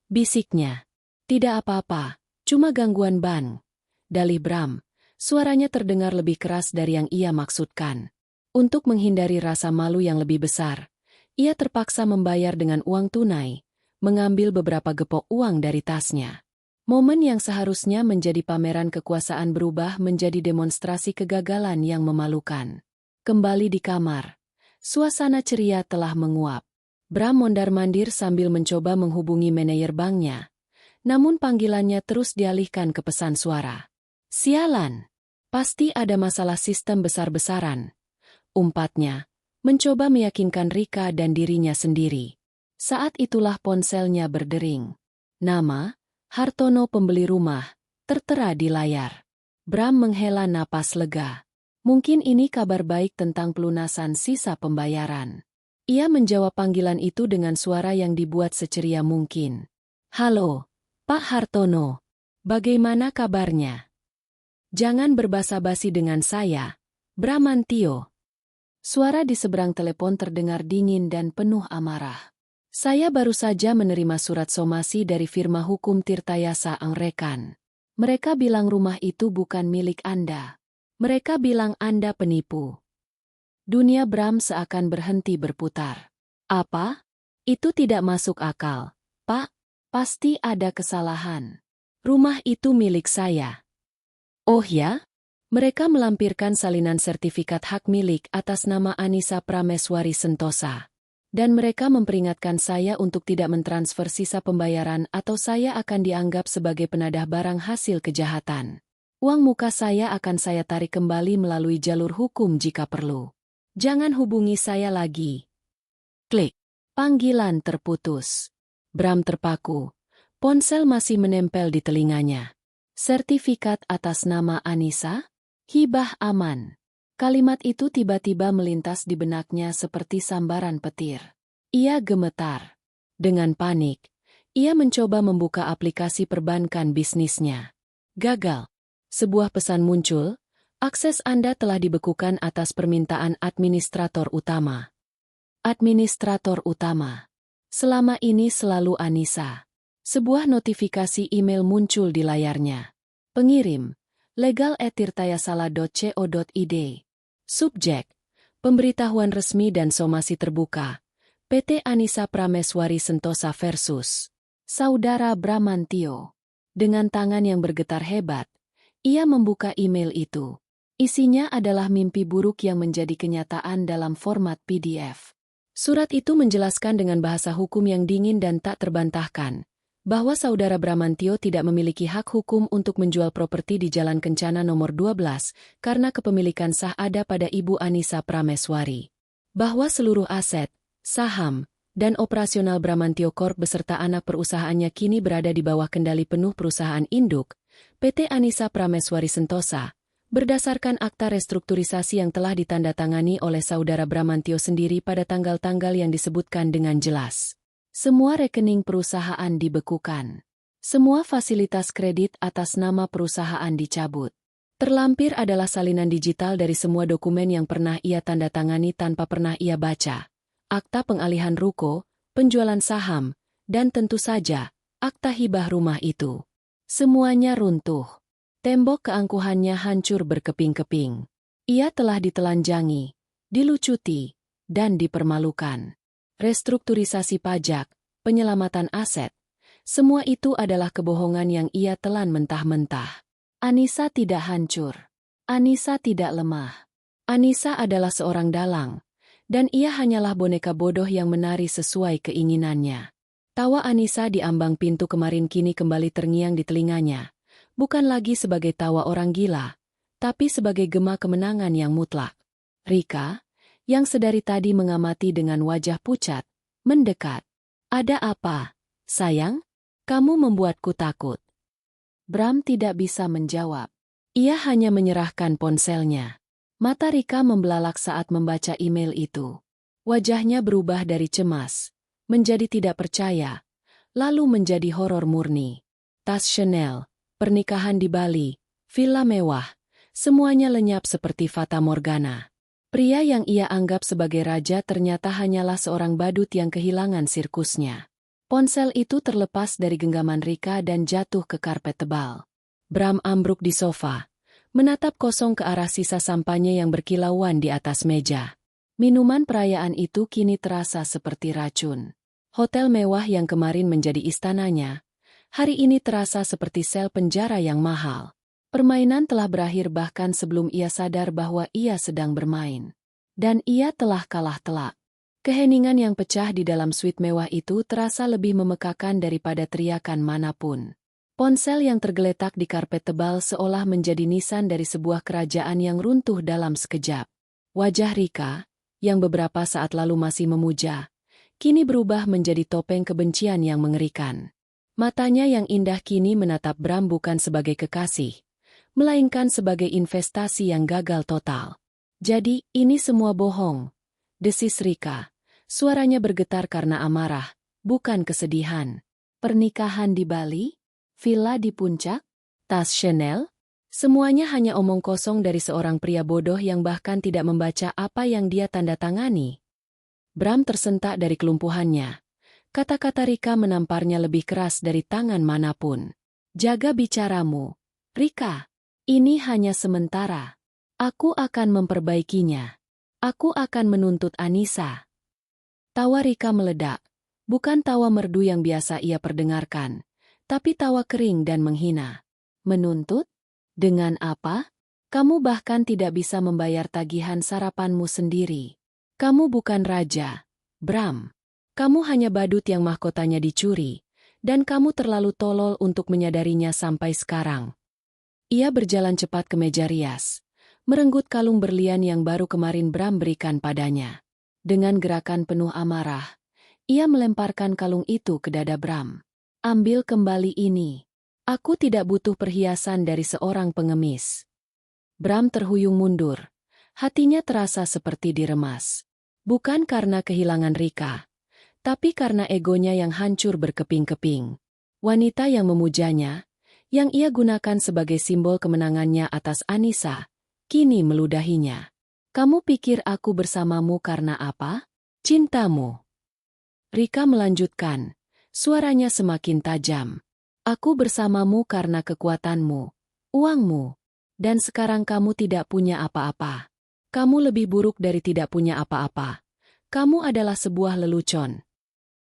Bisiknya. Tidak apa-apa, cuma gangguan ban. Dalih Bram, suaranya terdengar lebih keras dari yang ia maksudkan. Untuk menghindari rasa malu yang lebih besar, ia terpaksa membayar dengan uang tunai, mengambil beberapa gepok uang dari tasnya. Momen yang seharusnya menjadi pameran kekuasaan berubah menjadi demonstrasi kegagalan yang memalukan. Kembali di kamar, suasana ceria telah menguap. Bram mondar-mandir sambil mencoba menghubungi manajer banknya. Namun panggilannya terus dialihkan ke pesan suara. Sialan! Pasti ada masalah sistem besar-besaran. Umpatnya, mencoba meyakinkan Rika dan dirinya sendiri. Saat itulah ponselnya berdering. Nama, Hartono pembeli rumah, tertera di layar. Bram menghela napas lega. Mungkin ini kabar baik tentang pelunasan sisa pembayaran. Ia menjawab panggilan itu dengan suara yang dibuat seceria mungkin. Halo, Pak Hartono. Bagaimana kabarnya? Jangan berbasa-basi dengan saya, Bramantio. Suara di seberang telepon terdengar dingin dan penuh amarah. Saya baru saja menerima surat somasi dari firma hukum Tirtayasa Angrekan. Mereka bilang rumah itu bukan milik Anda. Mereka bilang Anda penipu. Dunia Bram seakan berhenti berputar. Apa? Itu tidak masuk akal, Pak. Pasti ada kesalahan. Rumah itu milik saya. Oh ya? Mereka melampirkan salinan sertifikat hak milik atas nama Anissa Prameswari Sentosa. Dan mereka memperingatkan saya untuk tidak mentransfer sisa pembayaran atau saya akan dianggap sebagai penadah barang hasil kejahatan. Uang muka saya akan saya tarik kembali melalui jalur hukum jika perlu. Jangan hubungi saya lagi. Klik. Panggilan terputus. Bram terpaku. Ponsel masih menempel di telinganya. Sertifikat atas nama Anissa? Hibah aman. Kalimat itu tiba-tiba melintas di benaknya seperti sambaran petir. Ia gemetar. Dengan panik, ia mencoba membuka aplikasi perbankan bisnisnya. Gagal. Sebuah pesan muncul, akses Anda telah dibekukan atas permintaan administrator utama. Administrator utama. Selama ini selalu Anissa. Sebuah notifikasi email muncul di layarnya. Pengirim, legal@tirtayasala.co.id. Subjek, pemberitahuan resmi dan somasi terbuka. PT Anissa Prameswari Sentosa versus Saudara Bramantio. Dengan tangan yang bergetar hebat, ia membuka email itu. Isinya adalah mimpi buruk yang menjadi kenyataan dalam format PDF. Surat itu menjelaskan dengan bahasa hukum yang dingin dan tak terbantahkan, bahwa Saudara Bramantio tidak memiliki hak hukum untuk menjual properti di Jalan Kencana nomor 12 karena kepemilikan sah ada pada Ibu Anissa Prameswari. Bahwa seluruh aset, saham, dan operasional Bramantio Corp beserta anak perusahaannya kini berada di bawah kendali penuh perusahaan induk, PT Anissa Prameswari Sentosa, berdasarkan akta restrukturisasi yang telah ditandatangani oleh Saudara Bramantio sendiri pada tanggal-tanggal yang disebutkan dengan jelas. Semua rekening perusahaan dibekukan. Semua fasilitas kredit atas nama perusahaan dicabut. Terlampir adalah salinan digital dari semua dokumen yang pernah ia tandatangani tanpa pernah ia baca. Akta pengalihan ruko, penjualan saham, dan tentu saja, akta hibah rumah itu. Semuanya runtuh. Tembok keangkuhannya hancur berkeping-keping. Ia telah ditelanjangi, dilucuti, dan dipermalukan. Restrukturisasi pajak, penyelamatan aset, semua itu adalah kebohongan yang ia telan mentah-mentah. Anissa tidak hancur. Anissa tidak lemah. Anissa adalah seorang dalang, dan ia hanyalah boneka bodoh yang menari sesuai keinginannya. Tawa Anissa di ambang pintu kemarin kini kembali terngiang di telinganya, bukan lagi sebagai tawa orang gila, tapi sebagai gema kemenangan yang mutlak. Rika, yang sedari tadi mengamati dengan wajah pucat, mendekat. Ada apa, sayang? Kamu membuatku takut. Bram tidak bisa menjawab. Ia hanya menyerahkan ponselnya. Mata Rika membelalak saat membaca email itu. Wajahnya berubah dari cemas, menjadi tidak percaya, lalu menjadi horor murni. Tas Chanel, pernikahan di Bali, villa mewah, semuanya lenyap seperti fata morgana. Pria yang ia anggap sebagai raja ternyata hanyalah seorang badut yang kehilangan sirkusnya. Ponsel itu terlepas dari genggaman Rika dan jatuh ke karpet tebal. Bram ambruk di sofa, menatap kosong ke arah sisa sampahnya yang berkilauan di atas meja. Minuman perayaan itu kini terasa seperti racun. Hotel mewah yang kemarin menjadi istananya, hari ini terasa seperti sel penjara yang mahal. Permainan telah berakhir bahkan sebelum ia sadar bahwa ia sedang bermain. Dan ia telah kalah telak. Keheningan yang pecah di dalam suite mewah itu terasa lebih memekakan daripada teriakan manapun. Ponsel yang tergeletak di karpet tebal seolah menjadi nisan dari sebuah kerajaan yang runtuh dalam sekejap. Wajah Rika, yang beberapa saat lalu masih memuja, kini berubah menjadi topeng kebencian yang mengerikan. Matanya yang indah kini menatap Bram bukan sebagai kekasih, melainkan sebagai investasi yang gagal total. Jadi, ini semua bohong, desis Rika. Suaranya bergetar karena amarah, bukan kesedihan. Pernikahan di Bali? Villa di puncak? Tas Chanel? Semuanya hanya omong kosong dari seorang pria bodoh yang bahkan tidak membaca apa yang dia tanda tangani. Bram tersentak dari kelumpuhannya. Kata-kata Rika menamparnya lebih keras dari tangan manapun. Jaga bicaramu, Rika. Ini hanya sementara. Aku akan memperbaikinya. Aku akan menuntut Anissa. Tawa Rika meledak, bukan tawa merdu yang biasa ia perdengarkan, tapi tawa kering dan menghina. Menuntut? Dengan apa? Kamu bahkan tidak bisa membayar tagihan sarapanmu sendiri. Kamu bukan raja, Bram. Kamu hanya badut yang mahkotanya dicuri, dan kamu terlalu tolol untuk menyadarinya sampai sekarang. Ia berjalan cepat ke meja rias, merenggut kalung berlian yang baru kemarin Bram berikan padanya. Dengan gerakan penuh amarah, ia melemparkan kalung itu ke dada Bram. Ambil kembali ini. Aku tidak butuh perhiasan dari seorang pengemis. Bram terhuyung mundur. Hatinya terasa seperti diremas. Bukan karena kehilangan Rika, tapi karena egonya yang hancur berkeping-keping. Wanita yang memujanya, yang ia gunakan sebagai simbol kemenangannya atas Anissa, kini meludahinya. Kamu pikir aku bersamamu karena apa? Cintamu. Rika melanjutkan, suaranya semakin tajam. Aku bersamamu karena kekuatanmu, uangmu, dan sekarang kamu tidak punya apa-apa. Kamu lebih buruk dari tidak punya apa-apa. Kamu adalah sebuah lelucon.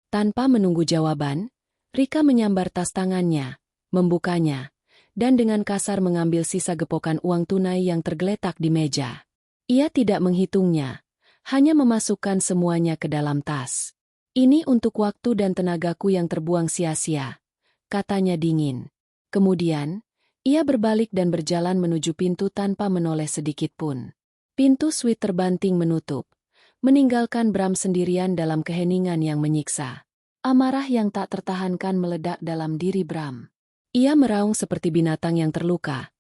Tanpa menunggu jawaban, Rika menyambar tas tangannya, membukanya, dan dengan kasar mengambil sisa gepokan uang tunai yang tergeletak di meja. Ia tidak menghitungnya, hanya memasukkan semuanya ke dalam tas. Ini untuk waktu dan tenagaku yang terbuang sia-sia, katanya dingin. Kemudian, ia berbalik dan berjalan menuju pintu tanpa menoleh sedikit pun. Pintu suite terbanting menutup, meninggalkan Bram sendirian dalam keheningan yang menyiksa. Amarah yang tak tertahankan meledak dalam diri Bram. Ia meraung seperti binatang yang terluka,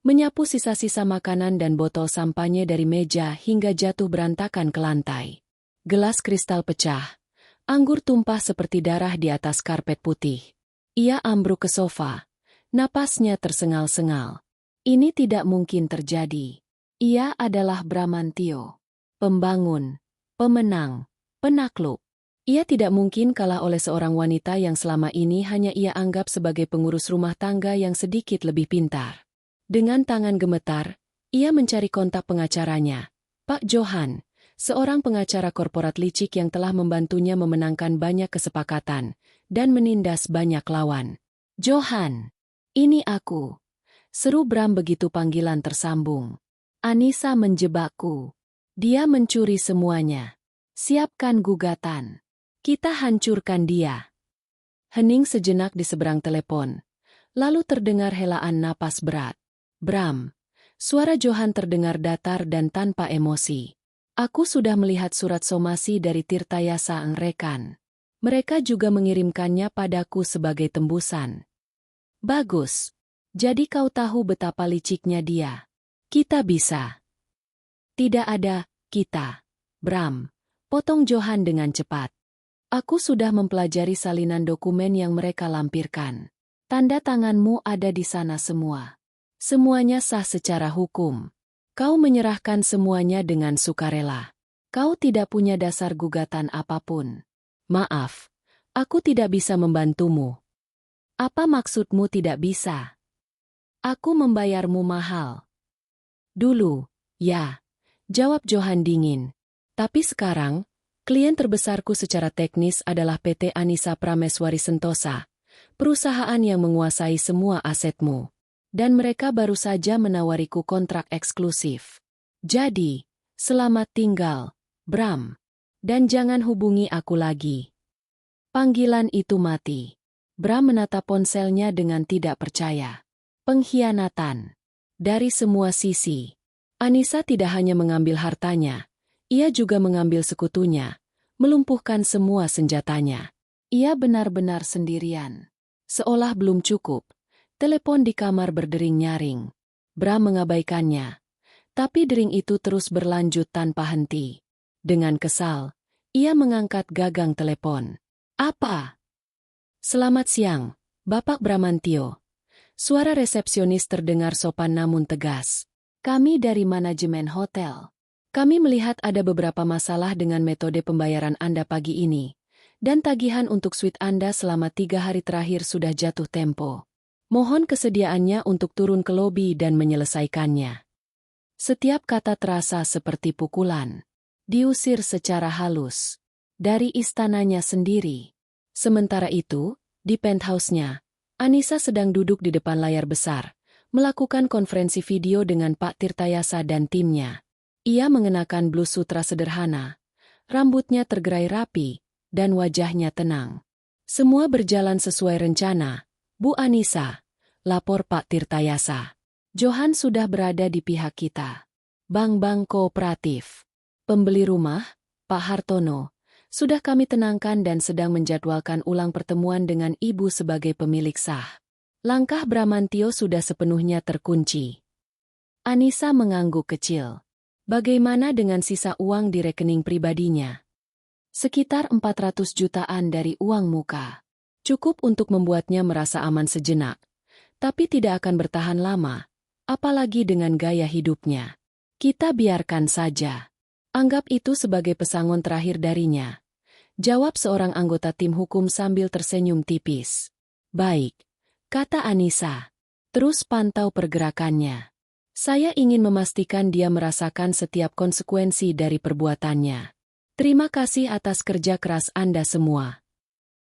menyapu sisa-sisa makanan dan botol sampahnya dari meja hingga jatuh berantakan ke lantai. Gelas kristal pecah, anggur tumpah seperti darah di atas karpet putih. Ia ambruk ke sofa, napasnya tersengal-sengal. Ini tidak mungkin terjadi. Ia adalah Bramantio, pembangun, pemenang, penakluk. Ia tidak mungkin kalah oleh seorang wanita yang selama ini hanya ia anggap sebagai pengurus rumah tangga yang sedikit lebih pintar. Dengan tangan gemetar, ia mencari kontak pengacaranya, Pak Johan, seorang pengacara korporat licik yang telah membantunya memenangkan banyak kesepakatan dan menindas banyak lawan. Johan, ini aku, seru Bram begitu panggilan tersambung. Anissa menjebakku. Dia mencuri semuanya. Siapkan gugatan. Kita hancurkan dia. Hening sejenak di seberang telepon. Lalu terdengar helaan napas berat. Bram. Suara Johan terdengar datar dan tanpa emosi. Aku sudah melihat surat somasi dari Tirtayasa Angrekan. Mereka juga mengirimkannya padaku sebagai tembusan. Bagus. Jadi kau tahu betapa liciknya dia. Kita bisa. Tidak ada, kita. Bram, potong Johan dengan cepat. Aku sudah mempelajari salinan dokumen yang mereka lampirkan. Tanda tanganmu ada di sana semua. Semuanya sah secara hukum. Kau menyerahkan semuanya dengan sukarela. Kau tidak punya dasar gugatan apapun. Maaf, aku tidak bisa membantumu. Apa maksudmu tidak bisa? Aku membayarmu mahal. Dulu, ya, jawab Johan dingin. Tapi sekarang, klien terbesarku secara teknis adalah PT Anissa Prameswari Sentosa, perusahaan yang menguasai semua asetmu. Dan mereka baru saja menawariku kontrak eksklusif. Jadi, selamat tinggal, Bram. Dan jangan hubungi aku lagi. Panggilan itu mati. Bram menatap ponselnya dengan tidak percaya. Pengkhianatan. Dari semua sisi. Anissa tidak hanya mengambil hartanya, ia juga mengambil sekutunya, melumpuhkan semua senjatanya. Ia benar-benar sendirian. Seolah belum cukup, telepon di kamar berdering nyaring. Bram mengabaikannya. Tapi dering itu terus berlanjut tanpa henti. Dengan kesal, ia mengangkat gagang telepon. Apa? Selamat siang, Bapak Bramantio. Suara resepsionis terdengar sopan namun tegas. Kami dari manajemen hotel. Kami melihat ada beberapa masalah dengan metode pembayaran Anda pagi ini. Dan tagihan untuk suite Anda selama 3 hari terakhir sudah jatuh tempo. Mohon kesediaannya untuk turun ke lobi dan menyelesaikannya. Setiap kata terasa seperti pukulan. Diusir secara halus. Dari istananya sendiri. Sementara itu, di penthouse-nya, Anissa sedang duduk di depan layar besar, melakukan konferensi video dengan Pak Tirtayasa dan timnya. Ia mengenakan blus sutra sederhana, rambutnya tergerai rapi, dan wajahnya tenang. Semua berjalan sesuai rencana, Bu Anissa, lapor Pak Tirtayasa. Johan sudah berada di pihak kita. Bank-bank kooperatif. Pembeli rumah, Pak Hartono, sudah kami tenangkan dan sedang menjadwalkan ulang pertemuan dengan Ibu sebagai pemilik sah. Langkah Bramantio sudah sepenuhnya terkunci. Anissa mengangguk kecil. Bagaimana dengan sisa uang di rekening pribadinya? Sekitar 400 jutaan dari uang muka. Cukup untuk membuatnya merasa aman sejenak. Tapi tidak akan bertahan lama, apalagi dengan gaya hidupnya. Kita biarkan saja. Anggap itu sebagai pesangon terakhir darinya. Jawab seorang anggota tim hukum sambil tersenyum tipis. Baik, kata Anissa. Terus pantau pergerakannya. Saya ingin memastikan dia merasakan setiap konsekuensi dari perbuatannya. Terima kasih atas kerja keras Anda semua.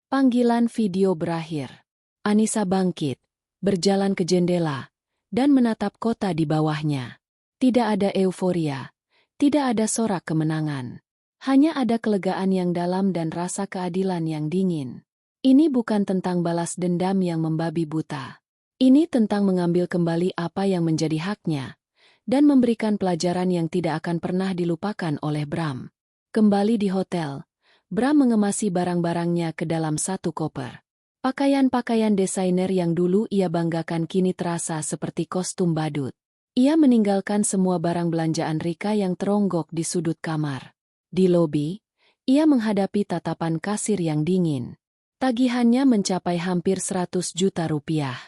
Panggilan video berakhir. Anissa bangkit, berjalan ke jendela, dan menatap kota di bawahnya. Tidak ada euforia, tidak ada sorak kemenangan. Hanya ada kelegaan yang dalam dan rasa keadilan yang dingin. Ini bukan tentang balas dendam yang membabi buta. Ini tentang mengambil kembali apa yang menjadi haknya, dan memberikan pelajaran yang tidak akan pernah dilupakan oleh Bram. Kembali di hotel, Bram mengemasi barang-barangnya ke dalam satu koper. Pakaian-pakaian desainer yang dulu ia banggakan kini terasa seperti kostum badut. Ia meninggalkan semua barang belanjaan Rika yang teronggok di sudut kamar. Di lobi, ia menghadapi tatapan kasir yang dingin. Tagihannya mencapai hampir 100 juta rupiah.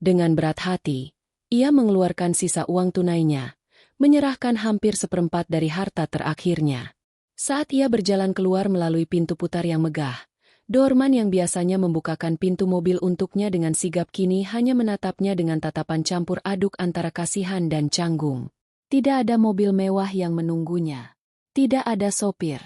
Dengan berat hati, ia mengeluarkan sisa uang tunainya, menyerahkan hampir seperempat dari harta terakhirnya. Saat ia berjalan keluar melalui pintu putar yang megah, doorman yang biasanya membukakan pintu mobil untuknya dengan sigap kini hanya menatapnya dengan tatapan campur aduk antara kasihan dan canggung. Tidak ada mobil mewah yang menunggunya. Tidak ada sopir.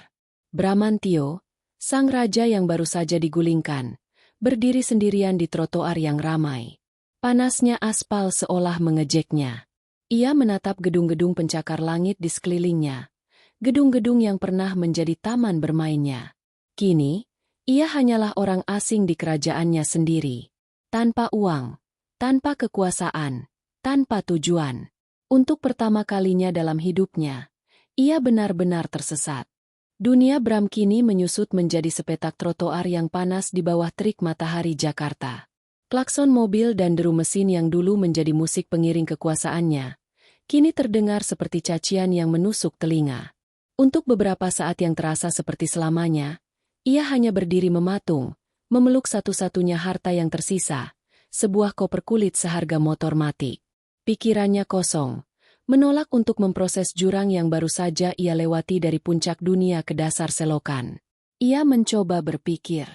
Bramantio, sang raja yang baru saja digulingkan, berdiri sendirian di trotoar yang ramai. Panasnya aspal seolah mengejeknya. Ia menatap gedung-gedung pencakar langit di sekelilingnya. Gedung-gedung yang pernah menjadi taman bermainnya. Kini, ia hanyalah orang asing di kerajaannya sendiri. Tanpa uang, tanpa kekuasaan, tanpa tujuan. Untuk pertama kalinya dalam hidupnya, ia benar-benar tersesat. Dunia Bram kini menyusut menjadi sepetak trotoar yang panas di bawah terik matahari Jakarta. Klakson mobil dan deru mesin yang dulu menjadi musik pengiring kekuasaannya, kini terdengar seperti cacian yang menusuk telinga. Untuk beberapa saat yang terasa seperti selamanya, ia hanya berdiri mematung, memeluk satu-satunya harta yang tersisa, sebuah koper kulit seharga motor mati. Pikirannya kosong, menolak untuk memproses jurang yang baru saja ia lewati dari puncak dunia ke dasar selokan. Ia mencoba berpikir,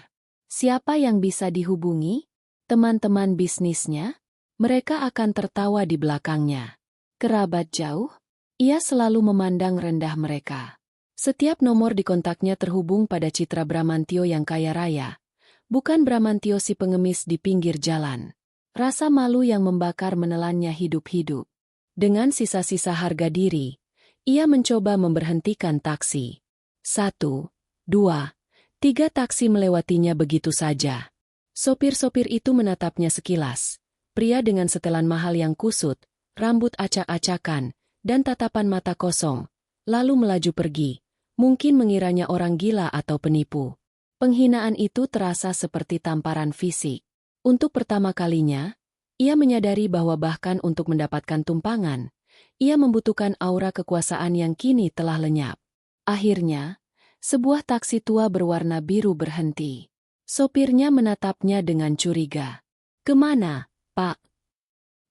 siapa yang bisa dihubungi? Teman-teman bisnisnya? Mereka akan tertawa di belakangnya. Kerabat jauh? Ia selalu memandang rendah mereka. Setiap nomor di kontaknya terhubung pada citra Bramantio yang kaya raya, bukan Bramantio si pengemis di pinggir jalan. Rasa malu yang membakar menelannya hidup-hidup. Dengan sisa-sisa harga diri, ia mencoba memberhentikan taksi. 1, 2, 3 taksi melewatinya begitu saja. Sopir-sopir itu menatapnya sekilas. Pria dengan setelan mahal yang kusut, rambut acak-acakan, dan tatapan mata kosong, lalu melaju pergi, mungkin mengiranya orang gila atau penipu. Penghinaan itu terasa seperti tamparan fisik. Untuk pertama kalinya, ia menyadari bahwa bahkan untuk mendapatkan tumpangan, ia membutuhkan aura kekuasaan yang kini telah lenyap. Akhirnya, sebuah taksi tua berwarna biru berhenti. Sopirnya menatapnya dengan curiga. "Kemana, Pak?"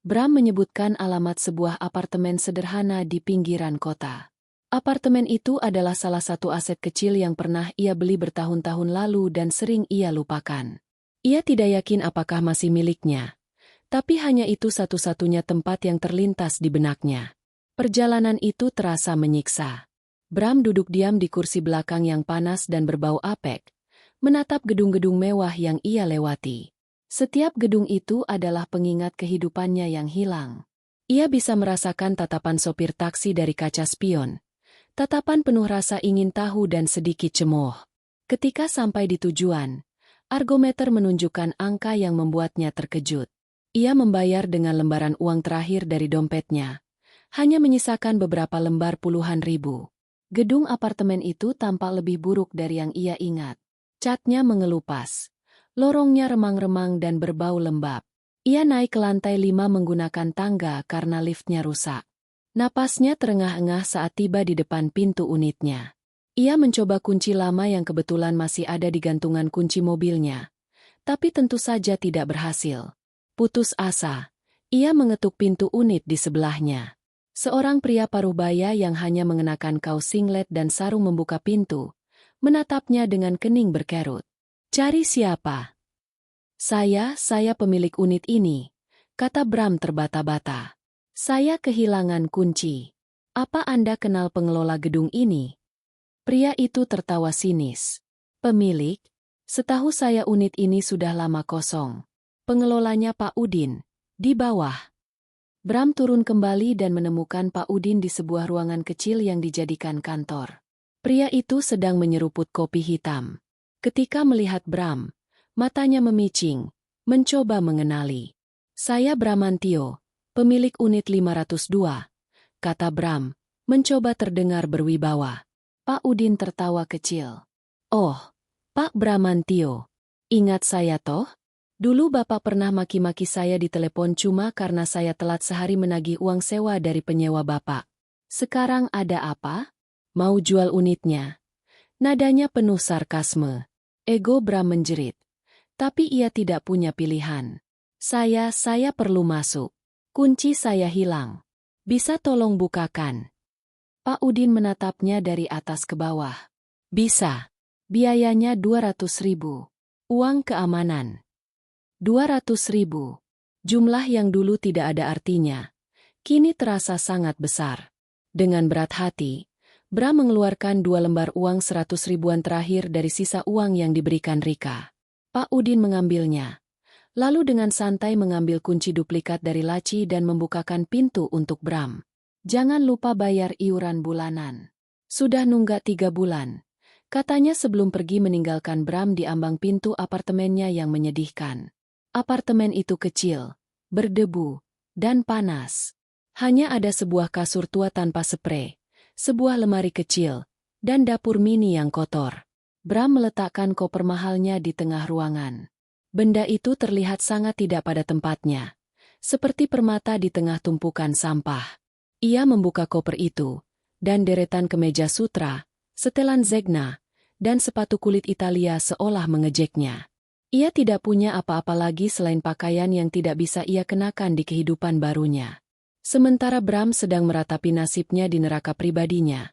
Bram menyebutkan alamat sebuah apartemen sederhana di pinggiran kota. Apartemen itu adalah salah satu aset kecil yang pernah ia beli bertahun-tahun lalu dan sering ia lupakan. Ia tidak yakin apakah masih miliknya, tapi hanya itu satu-satunya tempat yang terlintas di benaknya. Perjalanan itu terasa menyiksa. Bram duduk diam di kursi belakang yang panas dan berbau apek, menatap gedung-gedung mewah yang ia lewati. Setiap gedung itu adalah pengingat kehidupannya yang hilang. Ia bisa merasakan tatapan sopir taksi dari kaca spion. Tatapan penuh rasa ingin tahu dan sedikit cemooh. Ketika sampai di tujuan, argometer menunjukkan angka yang membuatnya terkejut. Ia membayar dengan lembaran uang terakhir dari dompetnya. Hanya menyisakan beberapa lembar puluhan ribu. Gedung apartemen itu tampak lebih buruk dari yang ia ingat. Catnya mengelupas. Lorongnya remang-remang dan berbau lembab. Ia naik ke lantai 5 menggunakan tangga karena liftnya rusak. Napasnya terengah-engah saat tiba di depan pintu unitnya. Ia mencoba kunci lama yang kebetulan masih ada di gantungan kunci mobilnya. Tapi tentu saja tidak berhasil. Putus asa, ia mengetuk pintu unit di sebelahnya. Seorang pria paruh-baya yang hanya mengenakan kaos singlet dan sarung membuka pintu, menatapnya dengan kening berkerut. "Cari siapa?" Saya pemilik unit ini," kata Bram terbata-bata. "Saya kehilangan kunci. Apa Anda kenal pengelola gedung ini?" Pria itu tertawa sinis. "Pemilik? Setahu saya unit ini sudah lama kosong. Pengelolanya Pak Udin, di bawah." Bram turun kembali dan menemukan Pak Udin di sebuah ruangan kecil yang dijadikan kantor. Pria itu sedang menyeruput kopi hitam. Ketika melihat Bram, matanya memicing, mencoba mengenali. "Saya Bramantio, pemilik unit 502, kata Bram, mencoba terdengar berwibawa. Pak Udin tertawa kecil. "Oh, Pak Bramantio. Ingat saya toh? Dulu Bapak pernah maki-maki saya di telepon cuma karena saya telat sehari menagih uang sewa dari penyewa Bapak. Sekarang ada apa? Mau jual unitnya?" Nadanya penuh sarkasme. Ego Bram menjerit. Tapi ia tidak punya pilihan. Saya perlu masuk. Kunci saya hilang. Bisa tolong bukakan?" Pak Udin menatapnya dari atas ke bawah. "Bisa. Biayanya 200.000. Uang keamanan." 200.000. Jumlah yang dulu tidak ada artinya. Kini terasa sangat besar. Dengan berat hati, Bram mengeluarkan 2 lembar uang 100 ribuan terakhir dari sisa uang yang diberikan Rika. Pak Udin mengambilnya. Lalu dengan santai mengambil kunci duplikat dari laci dan membukakan pintu untuk Bram. "Jangan lupa bayar iuran bulanan. Sudah nunggak 3 bulan," katanya sebelum pergi meninggalkan Bram di ambang pintu apartemennya yang menyedihkan. Apartemen itu kecil, berdebu, dan panas. Hanya ada sebuah kasur tua tanpa sprei, sebuah lemari kecil, dan dapur mini yang kotor. Bram meletakkan koper mahalnya di tengah ruangan. Benda itu terlihat sangat tidak pada tempatnya, seperti permata di tengah tumpukan sampah. Ia membuka koper itu, dan deretan kemeja sutra, setelan Zegna, dan sepatu kulit Italia seolah mengejeknya. Ia tidak punya apa-apa lagi selain pakaian yang tidak bisa ia kenakan di kehidupan barunya. Sementara Bram sedang meratapi nasibnya di neraka pribadinya,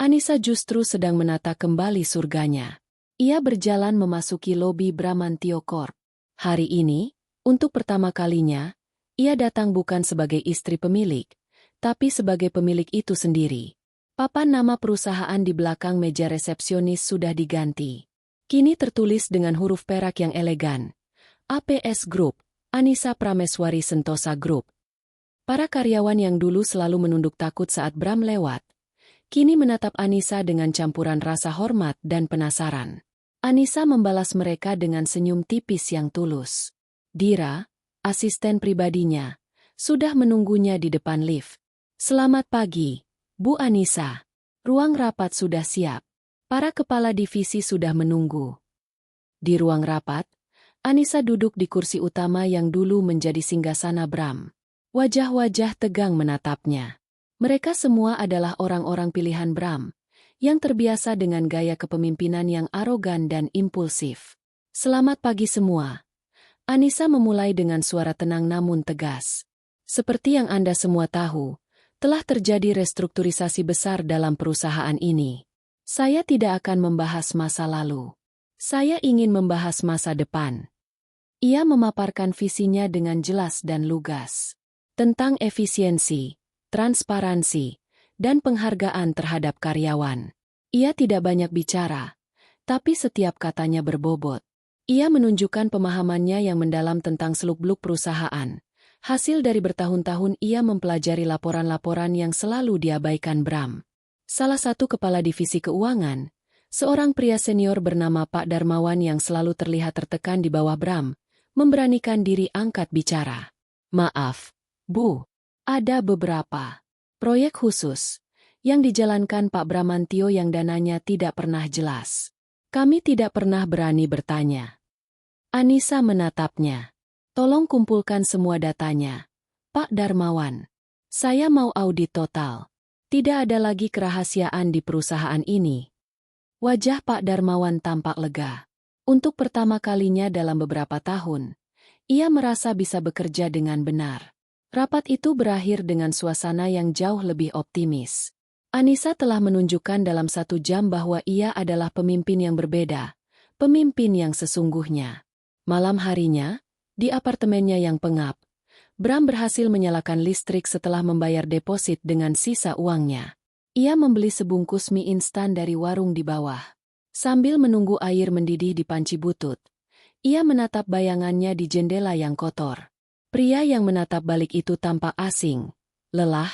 Anissa justru sedang menata kembali surganya. Ia berjalan memasuki lobi Bramantio Corp. Hari ini, untuk pertama kalinya, ia datang bukan sebagai istri pemilik, tapi sebagai pemilik itu sendiri. Papan nama perusahaan di belakang meja resepsionis sudah diganti. Kini tertulis dengan huruf perak yang elegan. APS Group, Anissa Prameswari Sentosa Group. Para karyawan yang dulu selalu menunduk takut saat Bram lewat, kini menatap Anissa dengan campuran rasa hormat dan penasaran. Anissa membalas mereka dengan senyum tipis yang tulus. Dira, asisten pribadinya, sudah menunggunya di depan lift. Selamat pagi, Bu Anissa. Ruang rapat sudah siap. Para kepala divisi sudah menunggu. Di ruang rapat, Anissa duduk di kursi utama yang dulu menjadi singgasana Bram. Wajah-wajah tegang menatapnya. Mereka semua adalah orang-orang pilihan Bram, yang terbiasa dengan gaya kepemimpinan yang arogan dan impulsif. Selamat pagi semua. Anissa memulai dengan suara tenang namun tegas. Seperti yang Anda semua tahu, telah terjadi restrukturisasi besar dalam perusahaan ini. Saya tidak akan membahas masa lalu. Saya ingin membahas masa depan. Ia memaparkan visinya dengan jelas dan lugas. Tentang efisiensi, transparansi, dan penghargaan terhadap karyawan. Ia tidak banyak bicara, tapi setiap katanya berbobot. Ia menunjukkan pemahamannya yang mendalam tentang seluk-beluk perusahaan. Hasil dari bertahun-tahun ia mempelajari laporan-laporan yang selalu diabaikan Bram. Salah satu kepala divisi keuangan, seorang pria senior bernama Pak Darmawan yang selalu terlihat tertekan di bawah Bram, memberanikan diri angkat bicara. Maaf, Bu, ada beberapa proyek khusus yang dijalankan Pak Bramantio yang dananya tidak pernah jelas. Kami tidak pernah berani bertanya. Anissa menatapnya. Tolong kumpulkan semua datanya, Pak Darmawan. Saya mau audit total. Tidak ada lagi kerahasiaan di perusahaan ini. Wajah Pak Darmawan tampak lega. Untuk pertama kalinya dalam beberapa tahun, ia merasa bisa bekerja dengan benar. Rapat itu berakhir dengan suasana yang jauh lebih optimis. Anissa telah menunjukkan dalam 1 jam bahwa ia adalah pemimpin yang berbeda, pemimpin yang sesungguhnya. Malam harinya, di apartemennya yang pengap, Bram berhasil menyalakan listrik setelah membayar deposit dengan sisa uangnya. Ia membeli sebungkus mie instan dari warung di bawah. Sambil menunggu air mendidih di panci butut, ia menatap bayangannya di jendela yang kotor. Pria yang menatap balik itu tampak asing, lelah,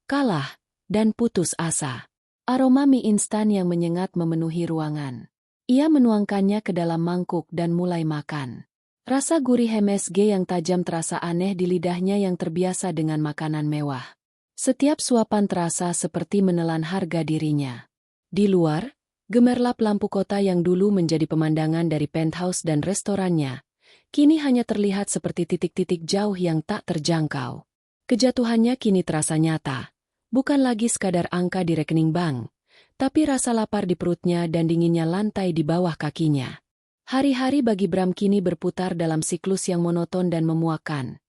kalah, dan putus asa. Aroma mie instan yang menyengat memenuhi ruangan. Ia menuangkannya ke dalam mangkuk dan mulai makan. Rasa gurih MSG yang tajam terasa aneh di lidahnya yang terbiasa dengan makanan mewah. Setiap suapan terasa seperti menelan harga dirinya. Di luar, gemerlap lampu kota yang dulu menjadi pemandangan dari penthouse dan restorannya, kini hanya terlihat seperti titik-titik jauh yang tak terjangkau. Kejatuhannya kini terasa nyata. Bukan lagi sekadar angka di rekening bank, tapi rasa lapar di perutnya dan dinginnya lantai di bawah kakinya. Hari-hari bagi Bram kini berputar dalam siklus yang monoton dan memuakkan.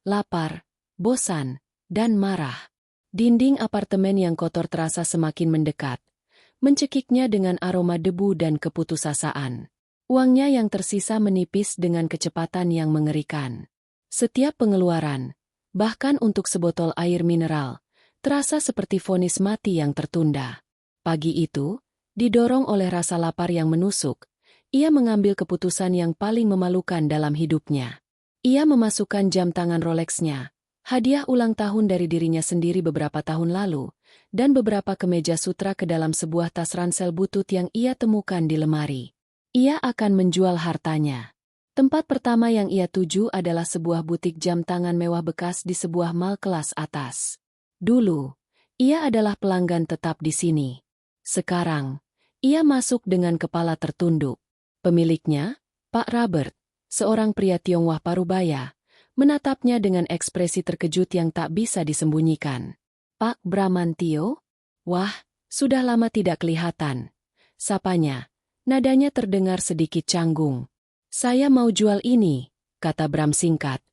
Lapar, bosan, dan marah. Dinding apartemen yang kotor terasa semakin mendekat, mencekiknya dengan aroma debu dan keputusasaan. Uangnya yang tersisa menipis dengan kecepatan yang mengerikan. Setiap pengeluaran, bahkan untuk sebotol air mineral, terasa seperti vonis mati yang tertunda. Pagi itu, didorong oleh rasa lapar yang menusuk, ia mengambil keputusan yang paling memalukan dalam hidupnya. Ia memasukkan jam tangan Rolex-nya, hadiah ulang tahun dari dirinya sendiri beberapa tahun lalu, dan beberapa kemeja sutra ke dalam sebuah tas ransel butut yang ia temukan di lemari. Ia akan menjual hartanya. Tempat pertama yang ia tuju adalah sebuah butik jam tangan mewah bekas di sebuah mall kelas atas. Dulu, ia adalah pelanggan tetap di sini. Sekarang, ia masuk dengan kepala tertunduk. Pemiliknya, Pak Robert, Seorang pria Tionghoa parubaya, menatapnya dengan ekspresi terkejut yang tak bisa disembunyikan. Pak Bramantio? Wah, sudah lama tidak kelihatan. Sapanya, nadanya terdengar sedikit canggung. Saya mau jual ini, kata Bram singkat,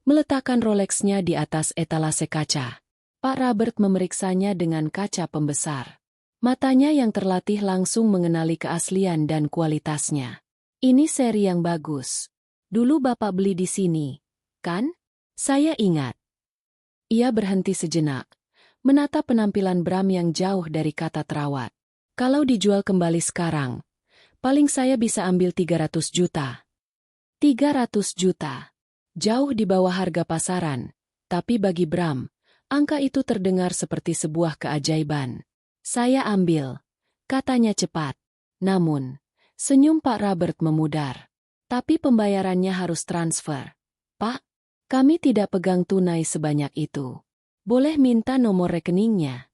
meletakkan Rolexnya di atas etalase kaca. Pak Robert memeriksanya dengan kaca pembesar. Matanya yang terlatih langsung mengenali keaslian dan kualitasnya. Ini seri yang bagus. Dulu Bapak beli di sini, kan? Saya ingat. Ia berhenti sejenak, menatap penampilan Bram yang jauh dari kata terawat. Kalau dijual kembali sekarang, paling saya bisa ambil 300 juta. 300 juta. Jauh di bawah harga pasaran, tapi bagi Bram, angka itu terdengar seperti sebuah keajaiban. Saya ambil, katanya cepat. Namun, senyum Pak Robert memudar. Tapi pembayarannya harus transfer. Pak, kami tidak pegang tunai sebanyak itu. Boleh minta nomor rekeningnya?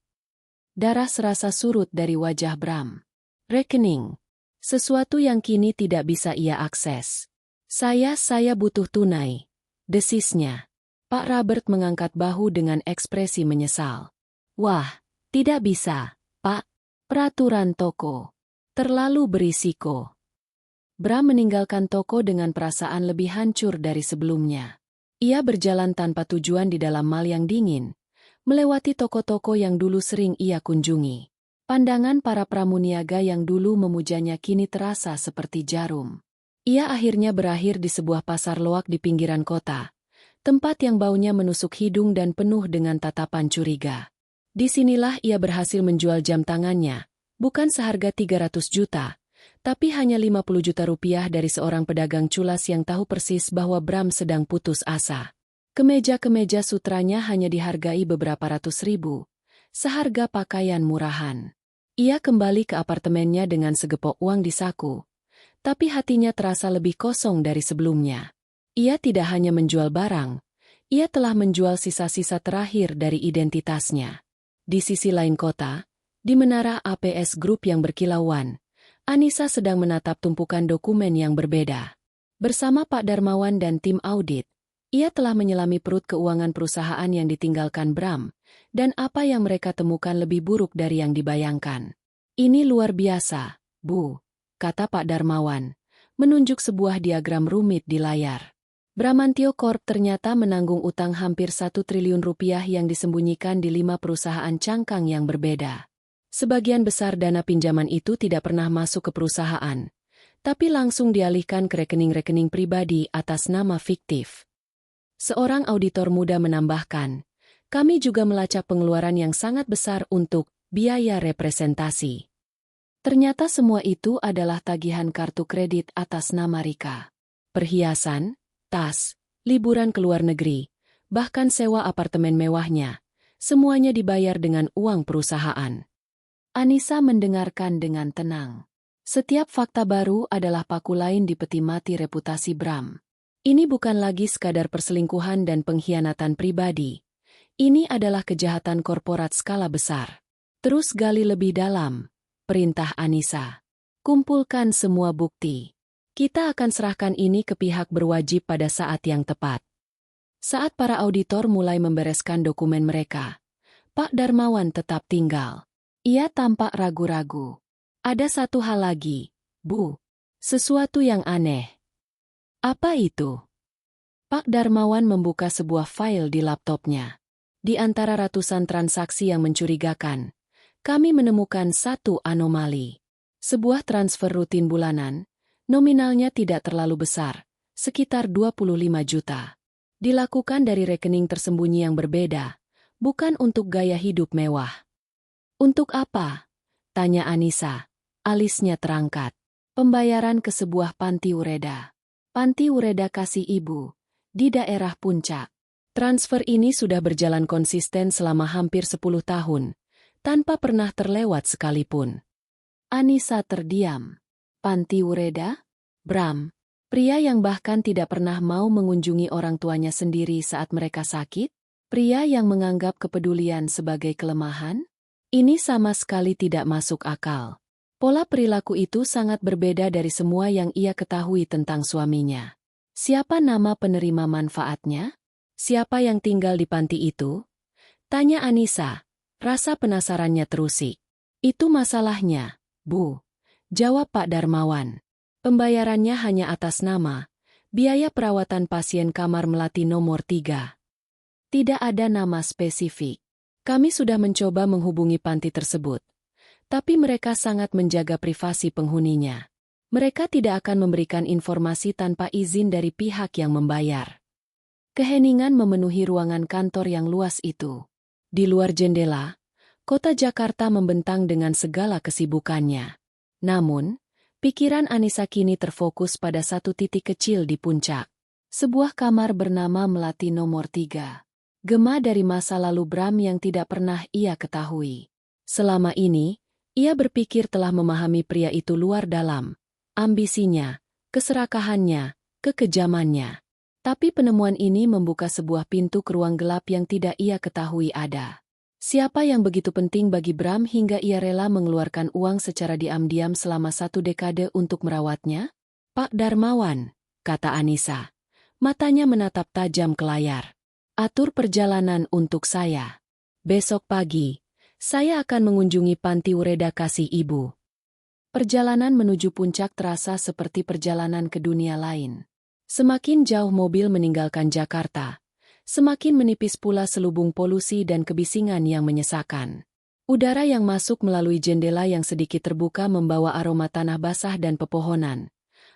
Darah serasa surut dari wajah Bram. Rekening. Sesuatu yang kini tidak bisa ia akses. Saya butuh tunai. Desisnya. Pak Robert mengangkat bahu dengan ekspresi menyesal. Wah, tidak bisa, Pak. Peraturan toko. Terlalu berisiko. Bram meninggalkan toko dengan perasaan lebih hancur dari sebelumnya. Ia berjalan tanpa tujuan di dalam mal yang dingin, melewati toko-toko yang dulu sering ia kunjungi. Pandangan para pramuniaga yang dulu memujanya kini terasa seperti jarum. Ia akhirnya berakhir di sebuah pasar loak di pinggiran kota, tempat yang baunya menusuk hidung dan penuh dengan tatapan curiga. Disinilah ia berhasil menjual jam tangannya, bukan seharga 300 juta, tapi hanya 50 juta rupiah dari seorang pedagang culas yang tahu persis bahwa Bram sedang putus asa. Kemeja-kemeja sutranya hanya dihargai beberapa ratus ribu, seharga pakaian murahan. Ia kembali ke apartemennya dengan segepok uang di saku, tapi hatinya terasa lebih kosong dari sebelumnya. Ia tidak hanya menjual barang, ia telah menjual sisa-sisa terakhir dari identitasnya. Di sisi lain kota, di menara APS Group yang berkilauan, Anissa sedang menatap tumpukan dokumen yang berbeda. Bersama Pak Darmawan dan tim audit, ia telah menyelami perut keuangan perusahaan yang ditinggalkan Bram, dan apa yang mereka temukan lebih buruk dari yang dibayangkan. Ini luar biasa, Bu, kata Pak Darmawan, menunjuk sebuah diagram rumit di layar. Bramantio Corp ternyata menanggung utang hampir 1 triliun rupiah yang disembunyikan di 5 perusahaan cangkang yang berbeda. Sebagian besar dana pinjaman itu tidak pernah masuk ke perusahaan, tapi langsung dialihkan ke rekening-rekening pribadi atas nama fiktif. Seorang auditor muda menambahkan, kami juga melacak pengeluaran yang sangat besar untuk biaya representasi. Ternyata semua itu adalah tagihan kartu kredit atas nama Rika. Perhiasan, tas, liburan ke luar negeri, bahkan sewa apartemen mewahnya, semuanya dibayar dengan uang perusahaan. Anissa mendengarkan dengan tenang. Setiap fakta baru adalah paku lain di peti mati reputasi Bram. Ini bukan lagi sekadar perselingkuhan dan pengkhianatan pribadi. Ini adalah kejahatan korporat skala besar. Terus gali lebih dalam, perintah Anissa. Kumpulkan semua bukti. Kita akan serahkan ini ke pihak berwajib pada saat yang tepat. Saat para auditor mulai membereskan dokumen mereka, Pak Darmawan tetap tinggal. Ia tampak ragu-ragu. Ada satu hal lagi, Bu. Sesuatu yang aneh. Apa itu? Pak Darmawan membuka sebuah file di laptopnya. Di antara ratusan transaksi yang mencurigakan, kami menemukan satu anomali. Sebuah transfer rutin bulanan, nominalnya tidak terlalu besar, sekitar 25 juta. Dilakukan dari rekening tersembunyi yang berbeda, bukan untuk gaya hidup mewah. Untuk apa? Tanya Anissa. Alisnya terangkat. Pembayaran ke sebuah panti ureda. Panti ureda kasih ibu, di daerah Puncak. Transfer ini sudah berjalan konsisten selama hampir 10 tahun, tanpa pernah terlewat sekalipun. Anissa terdiam. Panti ureda? Bram, pria yang bahkan tidak pernah mau mengunjungi orang tuanya sendiri saat mereka sakit? Pria yang menganggap kepedulian sebagai kelemahan? Ini sama sekali tidak masuk akal. Pola perilaku itu sangat berbeda dari semua yang ia ketahui tentang suaminya. Siapa nama penerima manfaatnya? Siapa yang tinggal di panti itu? Tanya Anissa. Rasa penasarannya terusik. Itu masalahnya, Bu. Jawab Pak Darmawan. Pembayarannya hanya atas nama. Biaya perawatan pasien kamar melati nomor 3. Tidak ada nama spesifik. Kami sudah mencoba menghubungi panti tersebut. Tapi mereka sangat menjaga privasi penghuninya. Mereka tidak akan memberikan informasi tanpa izin dari pihak yang membayar. Keheningan memenuhi ruangan kantor yang luas itu. Di luar jendela, kota Jakarta membentang dengan segala kesibukannya. Namun, pikiran Anissa kini terfokus pada satu titik kecil di puncak. Sebuah kamar bernama Melati nomor 3. Gema dari masa lalu Bram yang tidak pernah ia ketahui. Selama ini, ia berpikir telah memahami pria itu luar dalam. Ambisinya, keserakahannya, kekejamannya. Tapi penemuan ini membuka sebuah pintu ke ruang gelap yang tidak ia ketahui ada. Siapa yang begitu penting bagi Bram hingga ia rela mengeluarkan uang secara diam-diam selama 1 dekade untuk merawatnya? Pak Darmawan, kata Anissa. Matanya menatap tajam ke layar. Atur perjalanan untuk saya. Besok pagi, saya akan mengunjungi Panti Ureda Kasih Ibu. Perjalanan menuju puncak terasa seperti perjalanan ke dunia lain. Semakin jauh mobil meninggalkan Jakarta, semakin menipis pula selubung polusi dan kebisingan yang menyesakan. Udara yang masuk melalui jendela yang sedikit terbuka membawa aroma tanah basah dan pepohonan.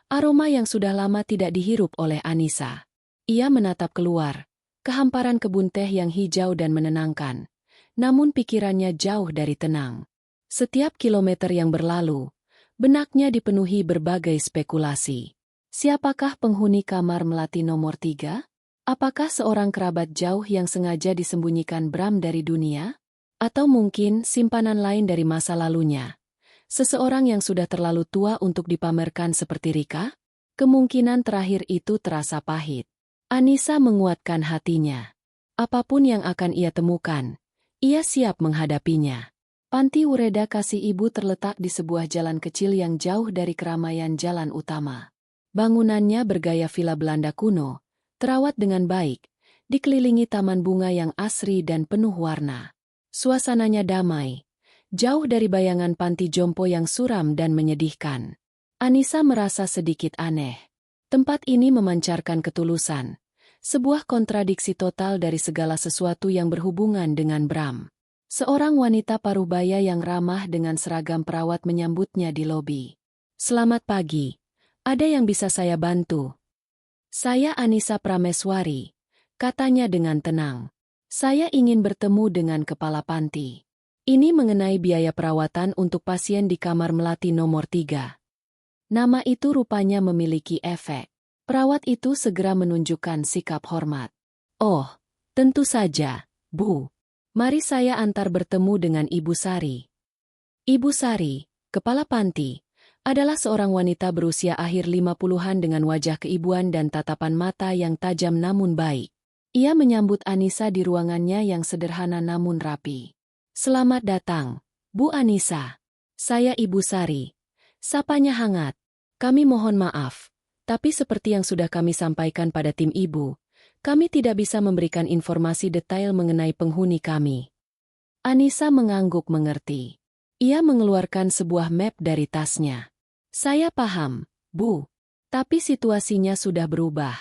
Aroma yang sudah lama tidak dihirup oleh Anissa. Ia menatap keluar, ke hamparan kebun teh yang hijau dan menenangkan. Namun pikirannya jauh dari tenang. Setiap kilometer yang berlalu, benaknya dipenuhi berbagai spekulasi. Siapakah penghuni kamar Melati nomor 3? Apakah seorang kerabat jauh yang sengaja disembunyikan Bram dari dunia? Atau mungkin simpanan lain dari masa lalunya? Seseorang yang sudah terlalu tua untuk dipamerkan seperti Rika? Kemungkinan terakhir itu terasa pahit. Anissa menguatkan hatinya. Apapun yang akan ia temukan, ia siap menghadapinya. Panti Ureda Kasih Ibu terletak di sebuah jalan kecil yang jauh dari keramaian jalan utama. Bangunannya bergaya villa Belanda kuno, terawat dengan baik, dikelilingi taman bunga yang asri dan penuh warna. Suasananya damai, jauh dari bayangan panti jompo yang suram dan menyedihkan. Anissa merasa sedikit aneh. Tempat ini memancarkan ketulusan, sebuah kontradiksi total dari segala sesuatu yang berhubungan dengan Bram. Seorang wanita parubaya yang ramah dengan seragam perawat menyambutnya di lobi. Selamat pagi. Ada yang bisa saya bantu? Saya Anissa Prameswari, katanya dengan tenang. Saya ingin bertemu dengan kepala panti. Ini mengenai biaya perawatan untuk pasien di kamar Melati nomor 3. Nama itu rupanya memiliki efek. Perawat itu segera menunjukkan sikap hormat. Oh, tentu saja, Bu. Mari saya antar bertemu dengan Ibu Sari. Ibu Sari, kepala panti, adalah seorang wanita berusia akhir 50-an dengan wajah keibuan dan tatapan mata yang tajam namun baik. Ia menyambut Anissa di ruangannya yang sederhana namun rapi. Selamat datang, Bu Anissa. Saya Ibu Sari. Sapanya hangat. Kami mohon maaf, tapi seperti yang sudah kami sampaikan pada tim Ibu, kami tidak bisa memberikan informasi detail mengenai penghuni kami. Anissa mengangguk mengerti. Ia mengeluarkan sebuah map dari tasnya. Saya paham, Bu. Tapi situasinya sudah berubah.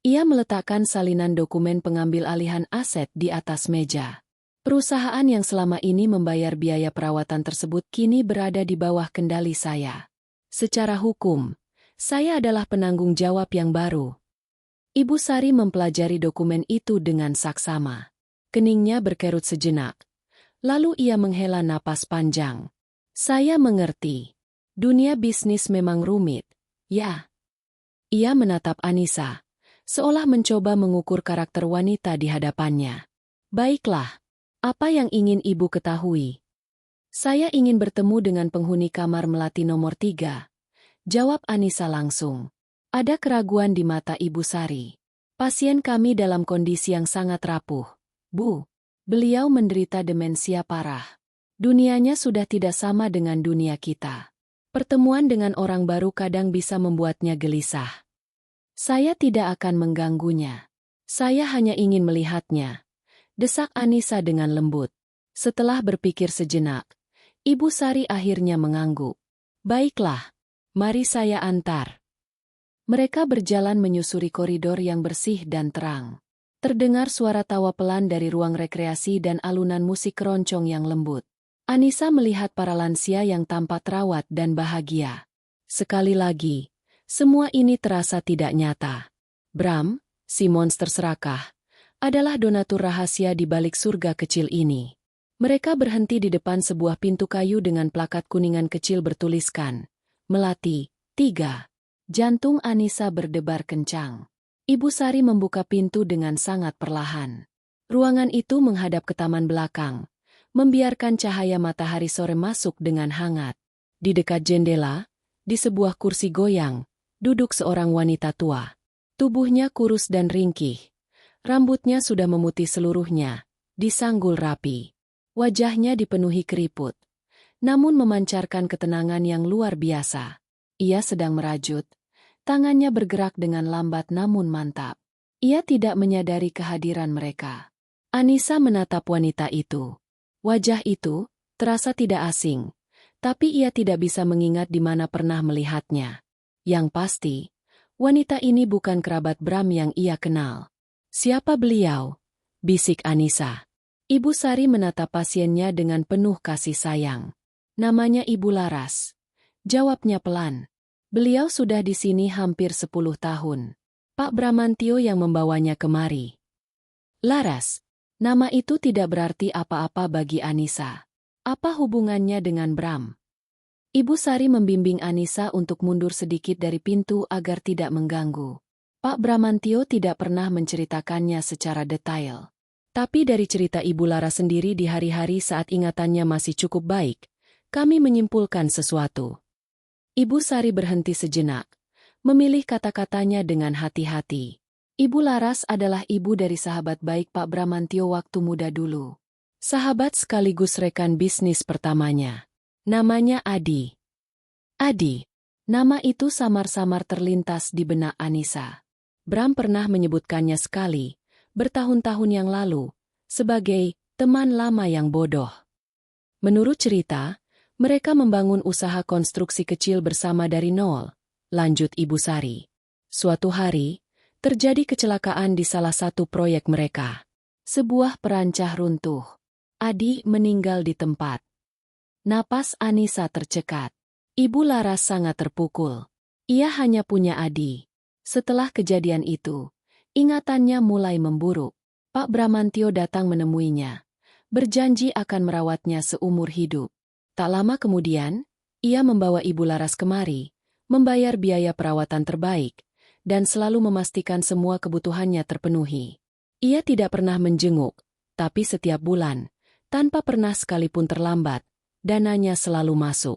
Ia meletakkan salinan dokumen pengambil alihan aset di atas meja. Perusahaan yang selama ini membayar biaya perawatan tersebut kini berada di bawah kendali saya. Secara hukum, saya adalah penanggung jawab yang baru. Ibu Sari mempelajari dokumen itu dengan saksama. Keningnya berkerut sejenak. Lalu ia menghela napas panjang. Saya mengerti. Dunia bisnis memang rumit, ya. Ia menatap Anissa, seolah mencoba mengukur karakter wanita di hadapannya. Baiklah, apa yang ingin Ibu ketahui? Saya ingin bertemu dengan penghuni kamar Melati nomor 3. Jawab Anissa langsung. Ada keraguan di mata Ibu Sari. Pasien kami dalam kondisi yang sangat rapuh. Bu, beliau menderita demensia parah. Dunianya sudah tidak sama dengan dunia kita. Pertemuan dengan orang baru kadang bisa membuatnya gelisah. Saya tidak akan mengganggunya. Saya hanya ingin melihatnya. Desak Anissa dengan lembut. Setelah berpikir sejenak, Ibu Sari akhirnya mengangguk. Baiklah, mari saya antar. Mereka berjalan menyusuri koridor yang bersih dan terang. Terdengar suara tawa pelan dari ruang rekreasi dan alunan musik keroncong yang lembut. Anissa melihat para lansia yang tampak terawat dan bahagia. Sekali lagi, semua ini terasa tidak nyata. Bram, si monster serakah, adalah donatur rahasia di balik surga kecil ini. Mereka berhenti di depan sebuah pintu kayu dengan plakat kuningan kecil bertuliskan, Melati, 3. Jantung Anissa berdebar kencang. Ibu Sari membuka pintu dengan sangat perlahan. Ruangan itu menghadap ke taman belakang, membiarkan cahaya matahari sore masuk dengan hangat. Di dekat jendela, di sebuah kursi goyang, duduk seorang wanita tua. Tubuhnya kurus dan ringkih. Rambutnya sudah memutih seluruhnya, disanggul rapi. Wajahnya dipenuhi keriput, namun memancarkan ketenangan yang luar biasa. Ia sedang merajut. Tangannya bergerak dengan lambat namun mantap. Ia tidak menyadari kehadiran mereka. Anissa menatap wanita itu. Wajah itu terasa tidak asing, tapi ia tidak bisa mengingat di mana pernah melihatnya. Yang pasti, wanita ini bukan kerabat Bram yang ia kenal. Siapa beliau? Bisik Anissa. Ibu Sari menatap pasiennya dengan penuh kasih sayang. Namanya Ibu Laras. Jawabnya pelan. Beliau sudah di sini hampir 10 tahun. Pak Bramantio yang membawanya kemari. Laras. Nama itu tidak berarti apa-apa bagi Anissa. Apa hubungannya dengan Bram? Ibu Sari membimbing Anissa untuk mundur sedikit dari pintu agar tidak mengganggu. Pak Bramantio tidak pernah menceritakannya secara detail. Tapi dari cerita Ibu Laras sendiri di hari-hari saat ingatannya masih cukup baik, kami menyimpulkan sesuatu. Ibu Sari berhenti sejenak, memilih kata-katanya dengan hati-hati. Ibu Laras adalah ibu dari sahabat baik Pak Bramantio waktu muda dulu. Sahabat sekaligus rekan bisnis pertamanya. Namanya Adi. Adi. Nama itu samar-samar terlintas di benak Anissa. Bram pernah menyebutkannya sekali, bertahun-tahun yang lalu, sebagai teman lama yang bodoh. Menurut cerita, mereka membangun usaha konstruksi kecil bersama dari nol, lanjut Ibu Sari. Suatu hari, terjadi kecelakaan di salah satu proyek mereka. Sebuah perancah runtuh. Adi meninggal di tempat. Napas Anissa tercekat. Ibu Laras sangat terpukul. Ia hanya punya Adi. Setelah kejadian itu, ingatannya mulai memburuk. Pak Bramantio datang menemuinya. Berjanji akan merawatnya seumur hidup. Tak lama kemudian, ia membawa Ibu Laras kemari, membayar biaya perawatan terbaik, dan selalu memastikan semua kebutuhannya terpenuhi. Ia tidak pernah menjenguk, tapi setiap bulan, tanpa pernah sekalipun terlambat, dananya selalu masuk.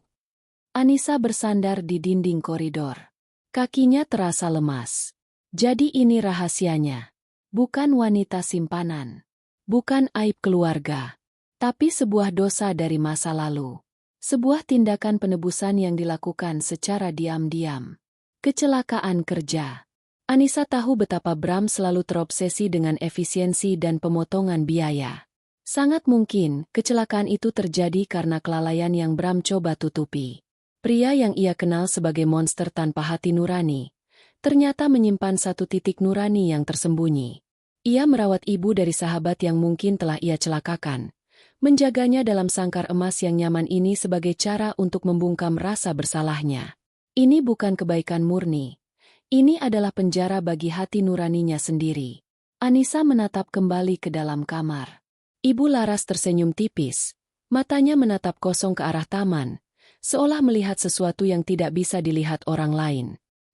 Anissa bersandar di dinding koridor. Kakinya terasa lemas. Jadi ini rahasianya. Bukan wanita simpanan. Bukan aib keluarga. Tapi sebuah dosa dari masa lalu. Sebuah tindakan penebusan yang dilakukan secara diam-diam. Kecelakaan kerja. Anissa tahu betapa Bram selalu terobsesi dengan efisiensi dan pemotongan biaya. Sangat mungkin kecelakaan itu terjadi karena kelalaian yang Bram coba tutupi. Pria yang ia kenal sebagai monster tanpa hati nurani, ternyata menyimpan satu titik nurani yang tersembunyi. Ia merawat ibu dari sahabat yang mungkin telah ia celakakan. Menjaganya dalam sangkar emas yang nyaman ini sebagai cara untuk membungkam rasa bersalahnya. Ini bukan kebaikan murni. Ini adalah penjara bagi hati nuraninya sendiri. Anissa menatap kembali ke dalam kamar. Ibu Laras tersenyum tipis. Matanya menatap kosong ke arah taman, seolah melihat sesuatu yang tidak bisa dilihat orang lain.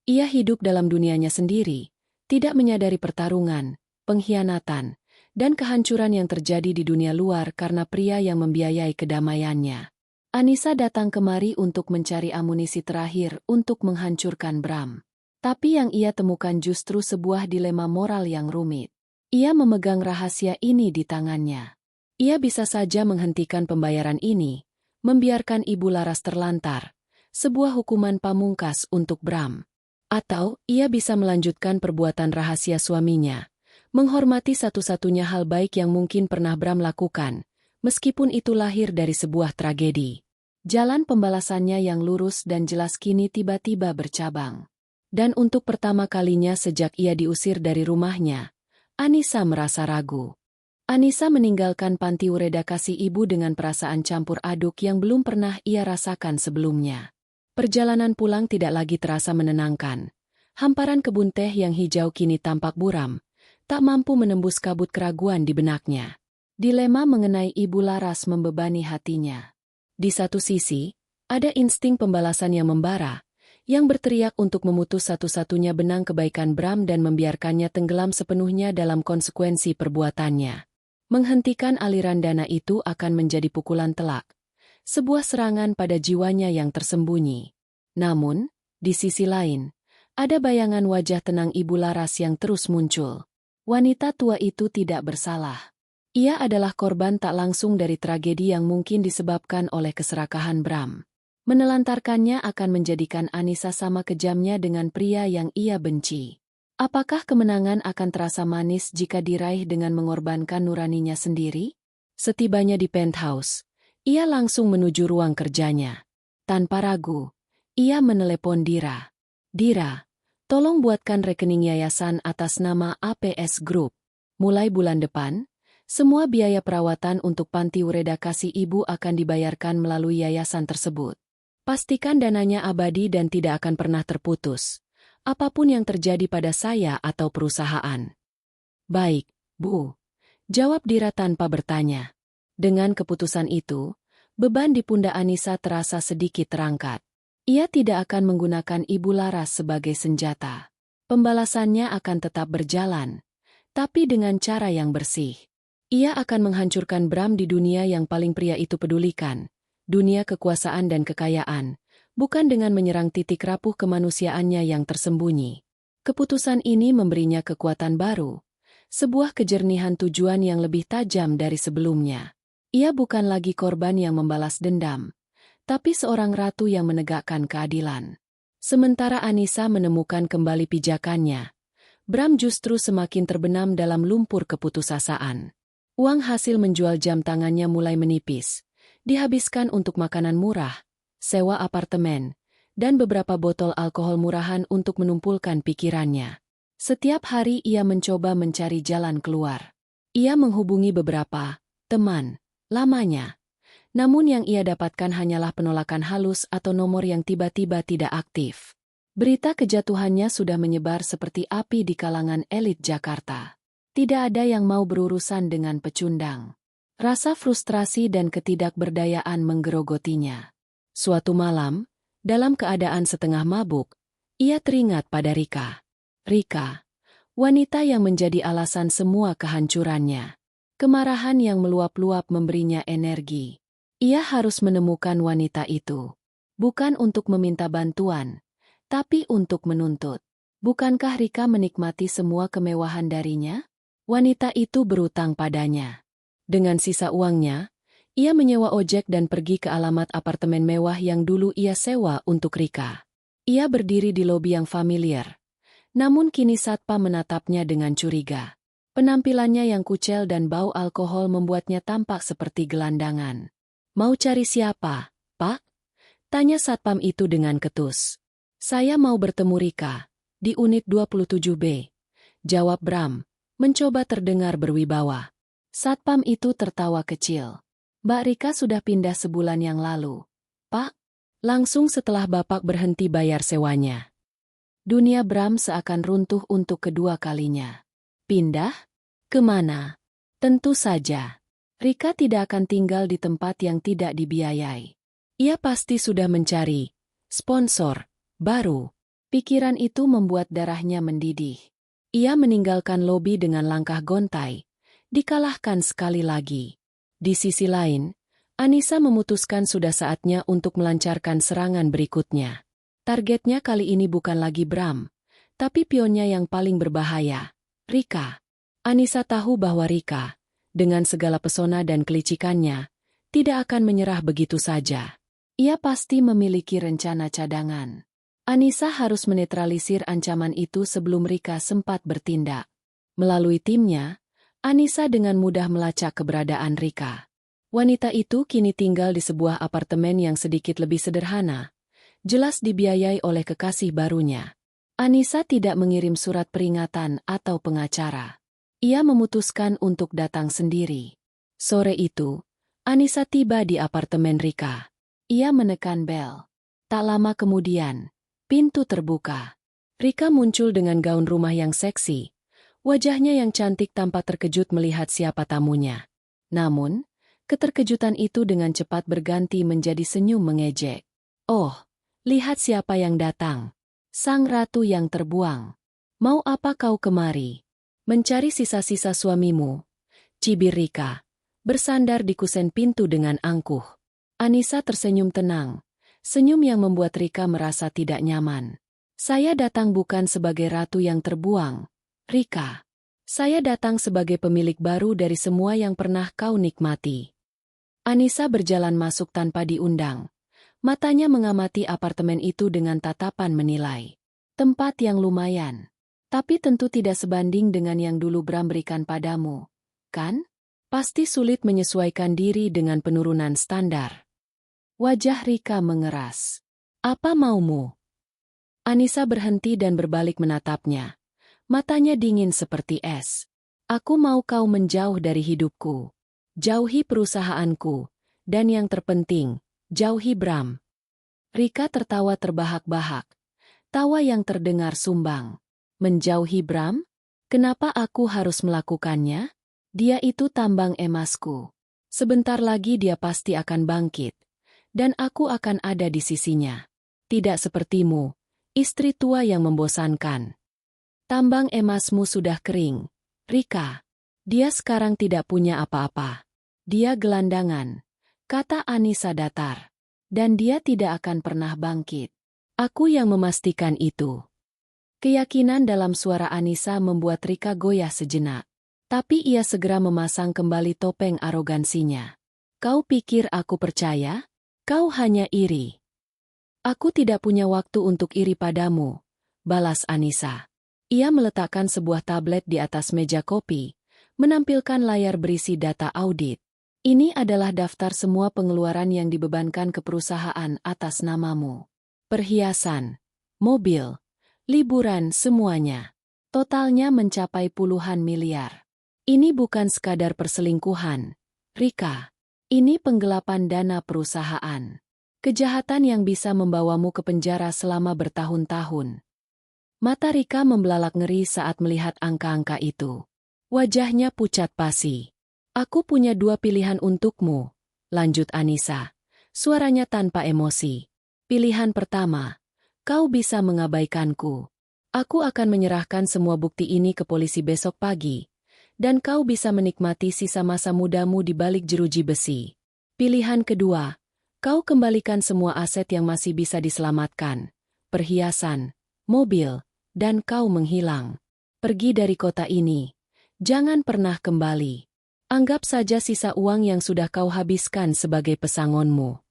Ia hidup dalam dunianya sendiri, tidak menyadari pertarungan, pengkhianatan, dan kehancuran yang terjadi di dunia luar karena pria yang membiayai kedamaiannya. Anissa datang kemari untuk mencari amunisi terakhir untuk menghancurkan Bram. Tapi yang ia temukan justru sebuah dilema moral yang rumit. Ia memegang rahasia ini di tangannya. Ia bisa saja menghentikan pembayaran ini, membiarkan Ibu Laras terlantar, sebuah hukuman pamungkas untuk Bram. Atau, ia bisa melanjutkan perbuatan rahasia suaminya, menghormati satu-satunya hal baik yang mungkin pernah Bram lakukan, meskipun itu lahir dari sebuah tragedi. Jalan pembalasannya yang lurus dan jelas kini tiba-tiba bercabang. Dan untuk pertama kalinya sejak ia diusir dari rumahnya, Anissa merasa ragu. Anissa meninggalkan panti uredakasi ibu dengan perasaan campur aduk yang belum pernah ia rasakan sebelumnya. Perjalanan pulang tidak lagi terasa menenangkan. Hamparan kebun teh yang hijau kini tampak buram, tak mampu menembus kabut keraguan di benaknya. Dilema mengenai Ibu Laras membebani hatinya. Di satu sisi, ada insting pembalasan yang membara, yang berteriak untuk memutus satu-satunya benang kebaikan Bram dan membiarkannya tenggelam sepenuhnya dalam konsekuensi perbuatannya. Menghentikan aliran dana itu akan menjadi pukulan telak, sebuah serangan pada jiwanya yang tersembunyi. Namun, di sisi lain, ada bayangan wajah tenang Ibu Laras yang terus muncul. Wanita tua itu tidak bersalah. Ia adalah korban tak langsung dari tragedi yang mungkin disebabkan oleh keserakahan Bram. Menelantarkannya akan menjadikan Anissa sama kejamnya dengan pria yang ia benci. Apakah kemenangan akan terasa manis jika diraih dengan mengorbankan nuraninya sendiri? Setibanya di penthouse, ia langsung menuju ruang kerjanya. Tanpa ragu, ia menelepon Dira. Dira, tolong buatkan rekening yayasan atas nama APS Group. Mulai bulan depan, semua biaya perawatan untuk panti uredakasi ibu akan dibayarkan melalui yayasan tersebut. Pastikan dananya abadi dan tidak akan pernah terputus, apapun yang terjadi pada saya atau perusahaan. Baik, Bu. Jawab Dira tanpa bertanya. Dengan keputusan itu, beban di pundak Anissa terasa sedikit terangkat. Ia tidak akan menggunakan Ibu Laras sebagai senjata. Pembalasannya akan tetap berjalan, tapi dengan cara yang bersih. Ia akan menghancurkan Bram di dunia yang paling pria itu pedulikan, dunia kekuasaan dan kekayaan, bukan dengan menyerang titik rapuh kemanusiaannya yang tersembunyi. Keputusan ini memberinya kekuatan baru, sebuah kejernihan tujuan yang lebih tajam dari sebelumnya. Ia bukan lagi korban yang membalas dendam, tapi seorang ratu yang menegakkan keadilan. Sementara Anissa menemukan kembali pijakannya, Bram justru semakin terbenam dalam lumpur keputusasaan. Uang hasil menjual jam tangannya mulai menipis, dihabiskan untuk makanan murah, sewa apartemen, dan beberapa botol alkohol murahan untuk menumpulkan pikirannya. Setiap hari ia mencoba mencari jalan keluar. Ia menghubungi beberapa teman lamanya, namun yang ia dapatkan hanyalah penolakan halus atau nomor yang tiba-tiba tidak aktif. Berita kejatuhannya sudah menyebar seperti api di kalangan elit Jakarta. Tidak ada yang mau berurusan dengan pecundang. Rasa frustrasi dan ketidakberdayaan menggerogotinya. Suatu malam, dalam keadaan setengah mabuk, ia teringat pada Rika. Rika, wanita yang menjadi alasan semua kehancurannya. Kemarahan yang meluap-luap memberinya energi. Ia harus menemukan wanita itu. Bukan untuk meminta bantuan, tapi untuk menuntut. Bukankah Rika menikmati semua kemewahan darinya? Wanita itu berutang padanya. Dengan sisa uangnya, ia menyewa ojek dan pergi ke alamat apartemen mewah yang dulu ia sewa untuk Rika. Ia berdiri di lobi yang familiar. Namun kini satpam menatapnya dengan curiga. Penampilannya yang kucel dan bau alkohol membuatnya tampak seperti gelandangan. Mau cari siapa, Pak? Tanya satpam itu dengan ketus. Saya mau bertemu Rika, di unit 27B. Jawab Bram, mencoba terdengar berwibawa. Satpam itu tertawa kecil. Mbak Rika sudah pindah sebulan yang lalu. Pak, langsung setelah Bapak berhenti bayar sewanya. Dunia Bram seakan runtuh untuk kedua kalinya. Pindah? Kemana? Tentu saja. Rika tidak akan tinggal di tempat yang tidak dibiayai. Ia pasti sudah mencari sponsor baru. Pikiran itu membuat darahnya mendidih. Ia meninggalkan lobi dengan langkah gontai, dikalahkan sekali lagi. Di sisi lain, Anissa memutuskan sudah saatnya untuk melancarkan serangan berikutnya. Targetnya kali ini bukan lagi Bram, tapi pionnya yang paling berbahaya, Rika. Anissa tahu bahwa Rika, dengan segala pesona dan kelicikannya, tidak akan menyerah begitu saja. Ia pasti memiliki rencana cadangan. Anissa harus menetralisir ancaman itu sebelum Rika sempat bertindak. Melalui timnya, Anissa dengan mudah melacak keberadaan Rika. Wanita itu kini tinggal di sebuah apartemen yang sedikit lebih sederhana, jelas dibiayai oleh kekasih barunya. Anissa tidak mengirim surat peringatan atau pengacara. Ia memutuskan untuk datang sendiri. Sore itu, Anissa tiba di apartemen Rika. Ia menekan bel. Tak lama kemudian, pintu terbuka. Rika muncul dengan gaun rumah yang seksi. Wajahnya yang cantik tampak terkejut melihat siapa tamunya. Namun, keterkejutan itu dengan cepat berganti menjadi senyum mengejek. "Oh, lihat siapa yang datang. Sang ratu yang terbuang. Mau apa kau kemari?" "Mencari sisa-sisa suamimu," cibir Rika, bersandar di kusen pintu dengan angkuh. Anissa tersenyum tenang, senyum yang membuat Rika merasa tidak nyaman. "Saya datang bukan sebagai ratu yang terbuang, Rika. Saya datang sebagai pemilik baru dari semua yang pernah kau nikmati." Anissa berjalan masuk tanpa diundang. Matanya mengamati apartemen itu dengan tatapan menilai. Tempat yang lumayan. Tapi tentu tidak sebanding dengan yang dulu Bram berikan padamu, kan? Pasti sulit menyesuaikan diri dengan penurunan standar. Wajah Rika mengeras. "Apa maumu?" Anissa berhenti dan berbalik menatapnya. Matanya dingin seperti es. "Aku mau kau menjauh dari hidupku. Jauhi perusahaanku. Dan yang terpenting, jauhi Bram." Rika tertawa terbahak-bahak. Tawa yang terdengar sumbang. "Menjauhi Bram? Kenapa aku harus melakukannya? Dia itu tambang emasku. Sebentar lagi dia pasti akan bangkit. Dan aku akan ada di sisinya. Tidak sepertimu, istri tua yang membosankan. Tambang emasmu sudah kering, Rika. Dia sekarang tidak punya apa-apa. Dia gelandangan," kata Anissa datar. "Dan dia tidak akan pernah bangkit. Aku yang memastikan itu." Keyakinan dalam suara Anissa membuat Rika goyah sejenak. Tapi ia segera memasang kembali topeng arogansinya. "Kau pikir aku percaya? Kau hanya iri." "Aku tidak punya waktu untuk iri padamu," balas Anissa. Ia meletakkan sebuah tablet di atas meja kopi, menampilkan layar berisi data audit. "Ini adalah daftar semua pengeluaran yang dibebankan ke perusahaan atas namamu. Perhiasan, mobil, liburan, semuanya. Totalnya mencapai puluhan miliar. Ini bukan sekadar perselingkuhan, Rika. Ini penggelapan dana perusahaan. Kejahatan yang bisa membawamu ke penjara selama bertahun-tahun." Mata Rika membelalak ngeri saat melihat angka-angka itu. Wajahnya pucat pasi. "Aku punya dua pilihan untukmu," lanjut Anissa. Suaranya tanpa emosi. "Pilihan pertama, kau bisa mengabaikanku. Aku akan menyerahkan semua bukti ini ke polisi besok pagi, dan kau bisa menikmati sisa masa mudamu di balik jeruji besi. Pilihan kedua, kau kembalikan semua aset yang masih bisa diselamatkan, perhiasan, mobil, dan kau menghilang. Pergi dari kota ini. Jangan pernah kembali. Anggap saja sisa uang yang sudah kau habiskan sebagai pesangonmu."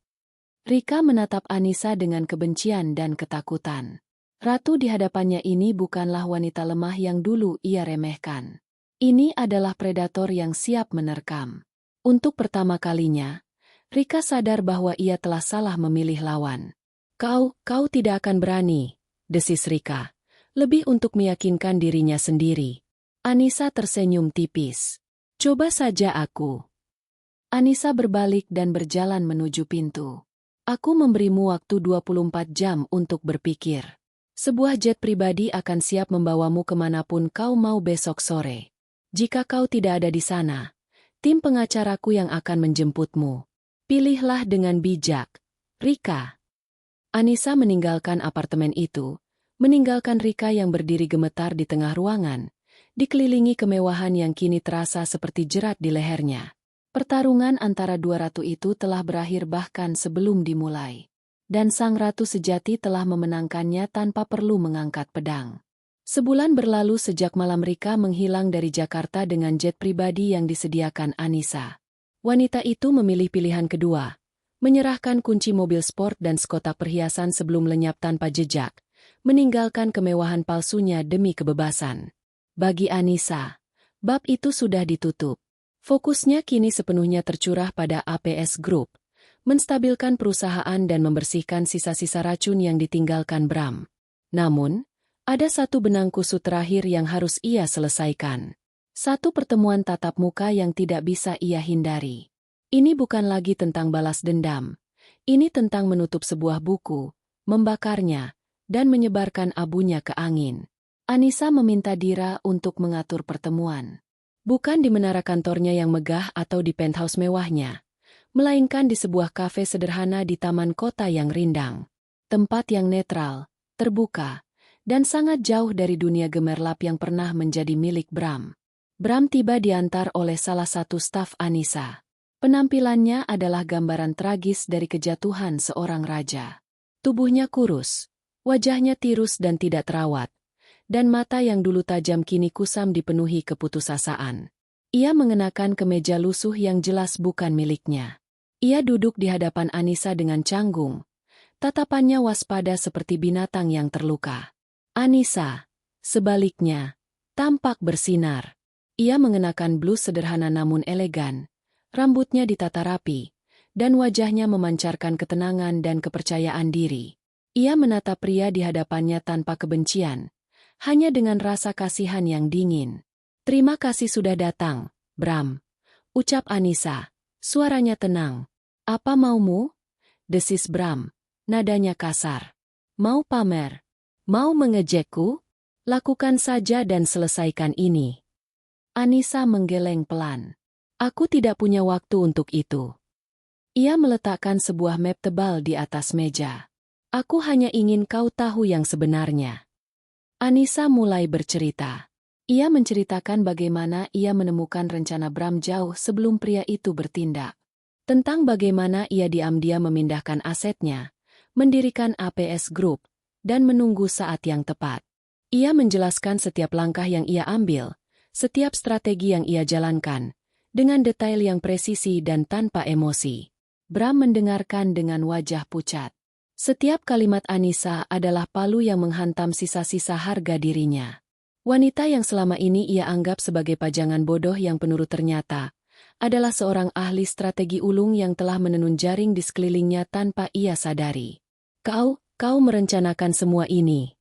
Rika menatap Anissa dengan kebencian dan ketakutan. Ratu di hadapannya ini bukanlah wanita lemah yang dulu ia remehkan. Ini adalah predator yang siap menerkam. Untuk pertama kalinya, Rika sadar bahwa ia telah salah memilih lawan. Kau tidak akan berani," desis Rika. Lebih untuk meyakinkan dirinya sendiri. Anissa tersenyum tipis. "Coba saja aku." Anissa berbalik dan berjalan menuju pintu. "Aku memberimu waktu 24 jam untuk berpikir. Sebuah jet pribadi akan siap membawamu kemanapun kau mau besok sore. Jika kau tidak ada di sana, tim pengacaraku yang akan menjemputmu. Pilihlah dengan bijak, Rika." Anissa meninggalkan apartemen itu, meninggalkan Rika yang berdiri gemetar di tengah ruangan, dikelilingi kemewahan yang kini terasa seperti jerat di lehernya. Pertarungan antara dua ratu itu telah berakhir bahkan sebelum dimulai. Dan sang ratu sejati telah memenangkannya tanpa perlu mengangkat pedang. Sebulan berlalu sejak malam Rika menghilang dari Jakarta dengan jet pribadi yang disediakan Anissa. Wanita itu memilih pilihan kedua, menyerahkan kunci mobil sport dan sekotak perhiasan sebelum lenyap tanpa jejak, meninggalkan kemewahan palsunya demi kebebasan. Bagi Anissa, bab itu sudah ditutup. Fokusnya kini sepenuhnya tercurah pada APS Group, menstabilkan perusahaan dan membersihkan sisa-sisa racun yang ditinggalkan Bram. Namun, ada satu benang kusut terakhir yang harus ia selesaikan. Satu pertemuan tatap muka yang tidak bisa ia hindari. Ini bukan lagi tentang balas dendam. Ini tentang menutup sebuah buku, membakarnya, dan menyebarkan abunya ke angin. Anissa meminta Dira untuk mengatur pertemuan. Bukan di menara kantornya yang megah atau di penthouse mewahnya, melainkan di sebuah kafe sederhana di taman kota yang rindang. Tempat yang netral, terbuka, dan sangat jauh dari dunia gemerlap yang pernah menjadi milik Bram. Bram tiba diantar oleh salah satu staf Anissa. Penampilannya adalah gambaran tragis dari kejatuhan seorang raja. Tubuhnya kurus, wajahnya tirus dan tidak terawat, dan mata yang dulu tajam kini kusam dipenuhi keputusasaan. Ia mengenakan kemeja lusuh yang jelas bukan miliknya. Ia duduk di hadapan Anissa dengan canggung, tatapannya waspada seperti binatang yang terluka. Anissa, sebaliknya, tampak bersinar. Ia mengenakan blus sederhana namun elegan, rambutnya ditata rapi, dan wajahnya memancarkan ketenangan dan kepercayaan diri. Ia menatap pria di hadapannya tanpa kebencian, hanya dengan rasa kasihan yang dingin. "Terima kasih sudah datang, Bram," ucap Anissa, suaranya tenang. "Apa maumu?" desis Bram, nadanya kasar. "Mau pamer? Mau mengejekku? Lakukan saja dan selesaikan ini." Anissa menggeleng pelan. "Aku tidak punya waktu untuk itu." Ia meletakkan sebuah map tebal di atas meja. "Aku hanya ingin kau tahu yang sebenarnya." Anissa mulai bercerita. Ia menceritakan bagaimana ia menemukan rencana Bram jauh sebelum pria itu bertindak. Tentang bagaimana ia diam-diam memindahkan asetnya, mendirikan APS Group, dan menunggu saat yang tepat. Ia menjelaskan setiap langkah yang ia ambil, setiap strategi yang ia jalankan, dengan detail yang presisi dan tanpa emosi. Bram mendengarkan dengan wajah pucat. Setiap kalimat Anissa adalah palu yang menghantam sisa-sisa harga dirinya. Wanita yang selama ini ia anggap sebagai pajangan bodoh yang penurut ternyata adalah seorang ahli strategi ulung yang telah menenun jaring di sekelilingnya tanpa ia sadari. Kau merencanakan semua ini,"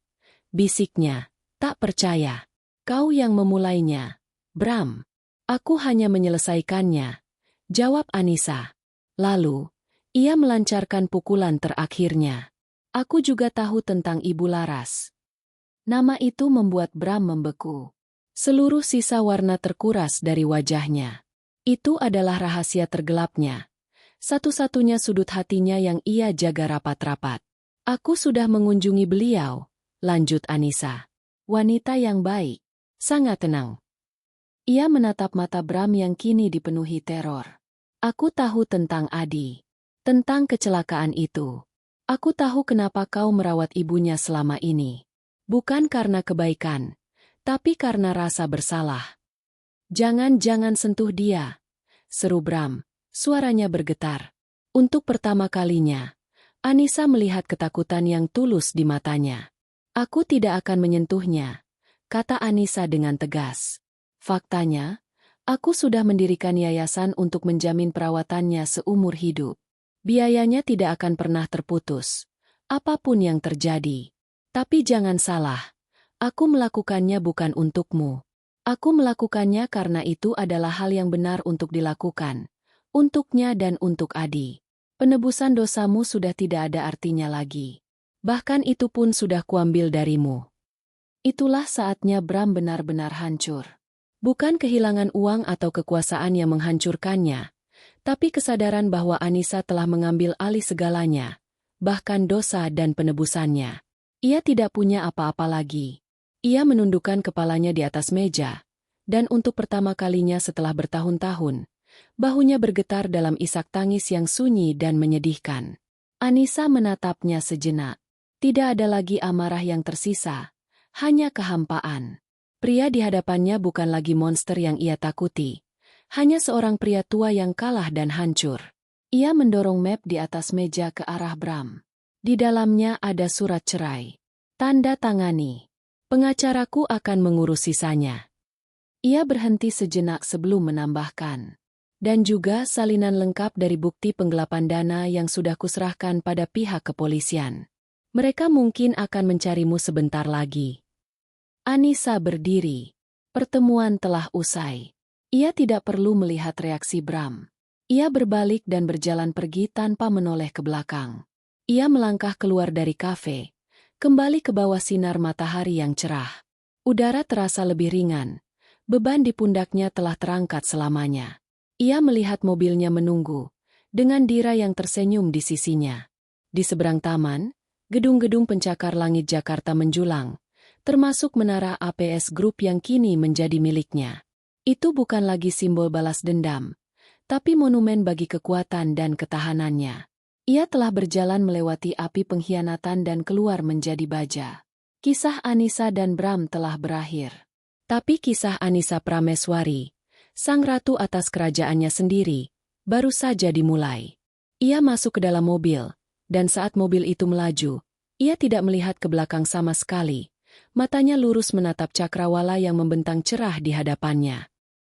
bisiknya, "tak percaya. Kau yang memulainya, Bram." "Aku hanya menyelesaikannya," jawab Anissa. Lalu, ia melancarkan pukulan terakhirnya. "Aku juga tahu tentang Ibu Laras." Nama itu membuat Bram membeku. Seluruh sisa warna terkuras dari wajahnya. Itu adalah rahasia tergelapnya. Satu-satunya sudut hatinya yang ia jaga rapat-rapat. "Aku sudah mengunjungi beliau," lanjut Anissa. "Wanita yang baik. Sangat tenang." Ia menatap mata Bram yang kini dipenuhi teror. "Aku tahu tentang Adi. Tentang kecelakaan itu. Aku tahu kenapa kau merawat ibunya selama ini. Bukan karena kebaikan, tapi karena rasa bersalah." Jangan sentuh dia," seru Bram, suaranya bergetar. Untuk pertama kalinya, Anissa melihat ketakutan yang tulus di matanya. "Aku tidak akan menyentuhnya," kata Anissa dengan tegas. "Faktanya, aku sudah mendirikan yayasan untuk menjamin perawatannya seumur hidup. Biayanya tidak akan pernah terputus, apapun yang terjadi. Tapi jangan salah, aku melakukannya bukan untukmu. Aku melakukannya karena itu adalah hal yang benar untuk dilakukan. Untuknya dan untuk Adi. Penebusan dosamu sudah tidak ada artinya lagi. Bahkan itu pun sudah kuambil darimu." Itulah saatnya Bram benar-benar hancur. Bukan kehilangan uang atau kekuasaan yang menghancurkannya, tapi kesadaran bahwa Anissa telah mengambil alih segalanya, bahkan dosa dan penebusannya. Ia tidak punya apa-apa lagi. Ia menundukkan kepalanya di atas meja, dan untuk pertama kalinya setelah bertahun-tahun, bahunya bergetar dalam isak tangis yang sunyi dan menyedihkan. Anissa menatapnya sejenak. Tidak ada lagi amarah yang tersisa, hanya kehampaan. Pria di hadapannya bukan lagi monster yang ia takuti, hanya seorang pria tua yang kalah dan hancur. Ia mendorong map di atas meja ke arah Bram. Di dalamnya ada surat cerai. Tanda tangani. Pengacaraku akan mengurus sisanya. Ia berhenti sejenak sebelum menambahkan. Dan juga salinan lengkap dari bukti penggelapan dana yang sudah kuserahkan pada pihak kepolisian. Mereka mungkin akan mencarimu sebentar lagi. Anissa berdiri. Pertemuan telah usai. Ia tidak perlu melihat reaksi Bram. Ia berbalik dan berjalan pergi tanpa menoleh ke belakang. Ia melangkah keluar dari kafe, kembali ke bawah sinar matahari yang cerah. Udara terasa lebih ringan. Beban di pundaknya telah terangkat selamanya. Ia melihat mobilnya menunggu, dengan Dira yang tersenyum di sisinya. Di seberang taman, gedung-gedung pencakar langit Jakarta menjulang, termasuk menara APS Group yang kini menjadi miliknya. Itu bukan lagi simbol balas dendam, tapi monumen bagi kekuatan dan ketahanannya. Ia telah berjalan melewati api pengkhianatan dan keluar menjadi baja. Kisah Anissa dan Bram telah berakhir. Tapi kisah Anissa Prameswari, sang ratu atas kerajaannya sendiri, baru saja dimulai. Ia masuk ke dalam mobil, dan saat mobil itu melaju, ia tidak melihat ke belakang sama sekali. Matanya lurus menatap cakrawala yang membentang cerah di hadapannya.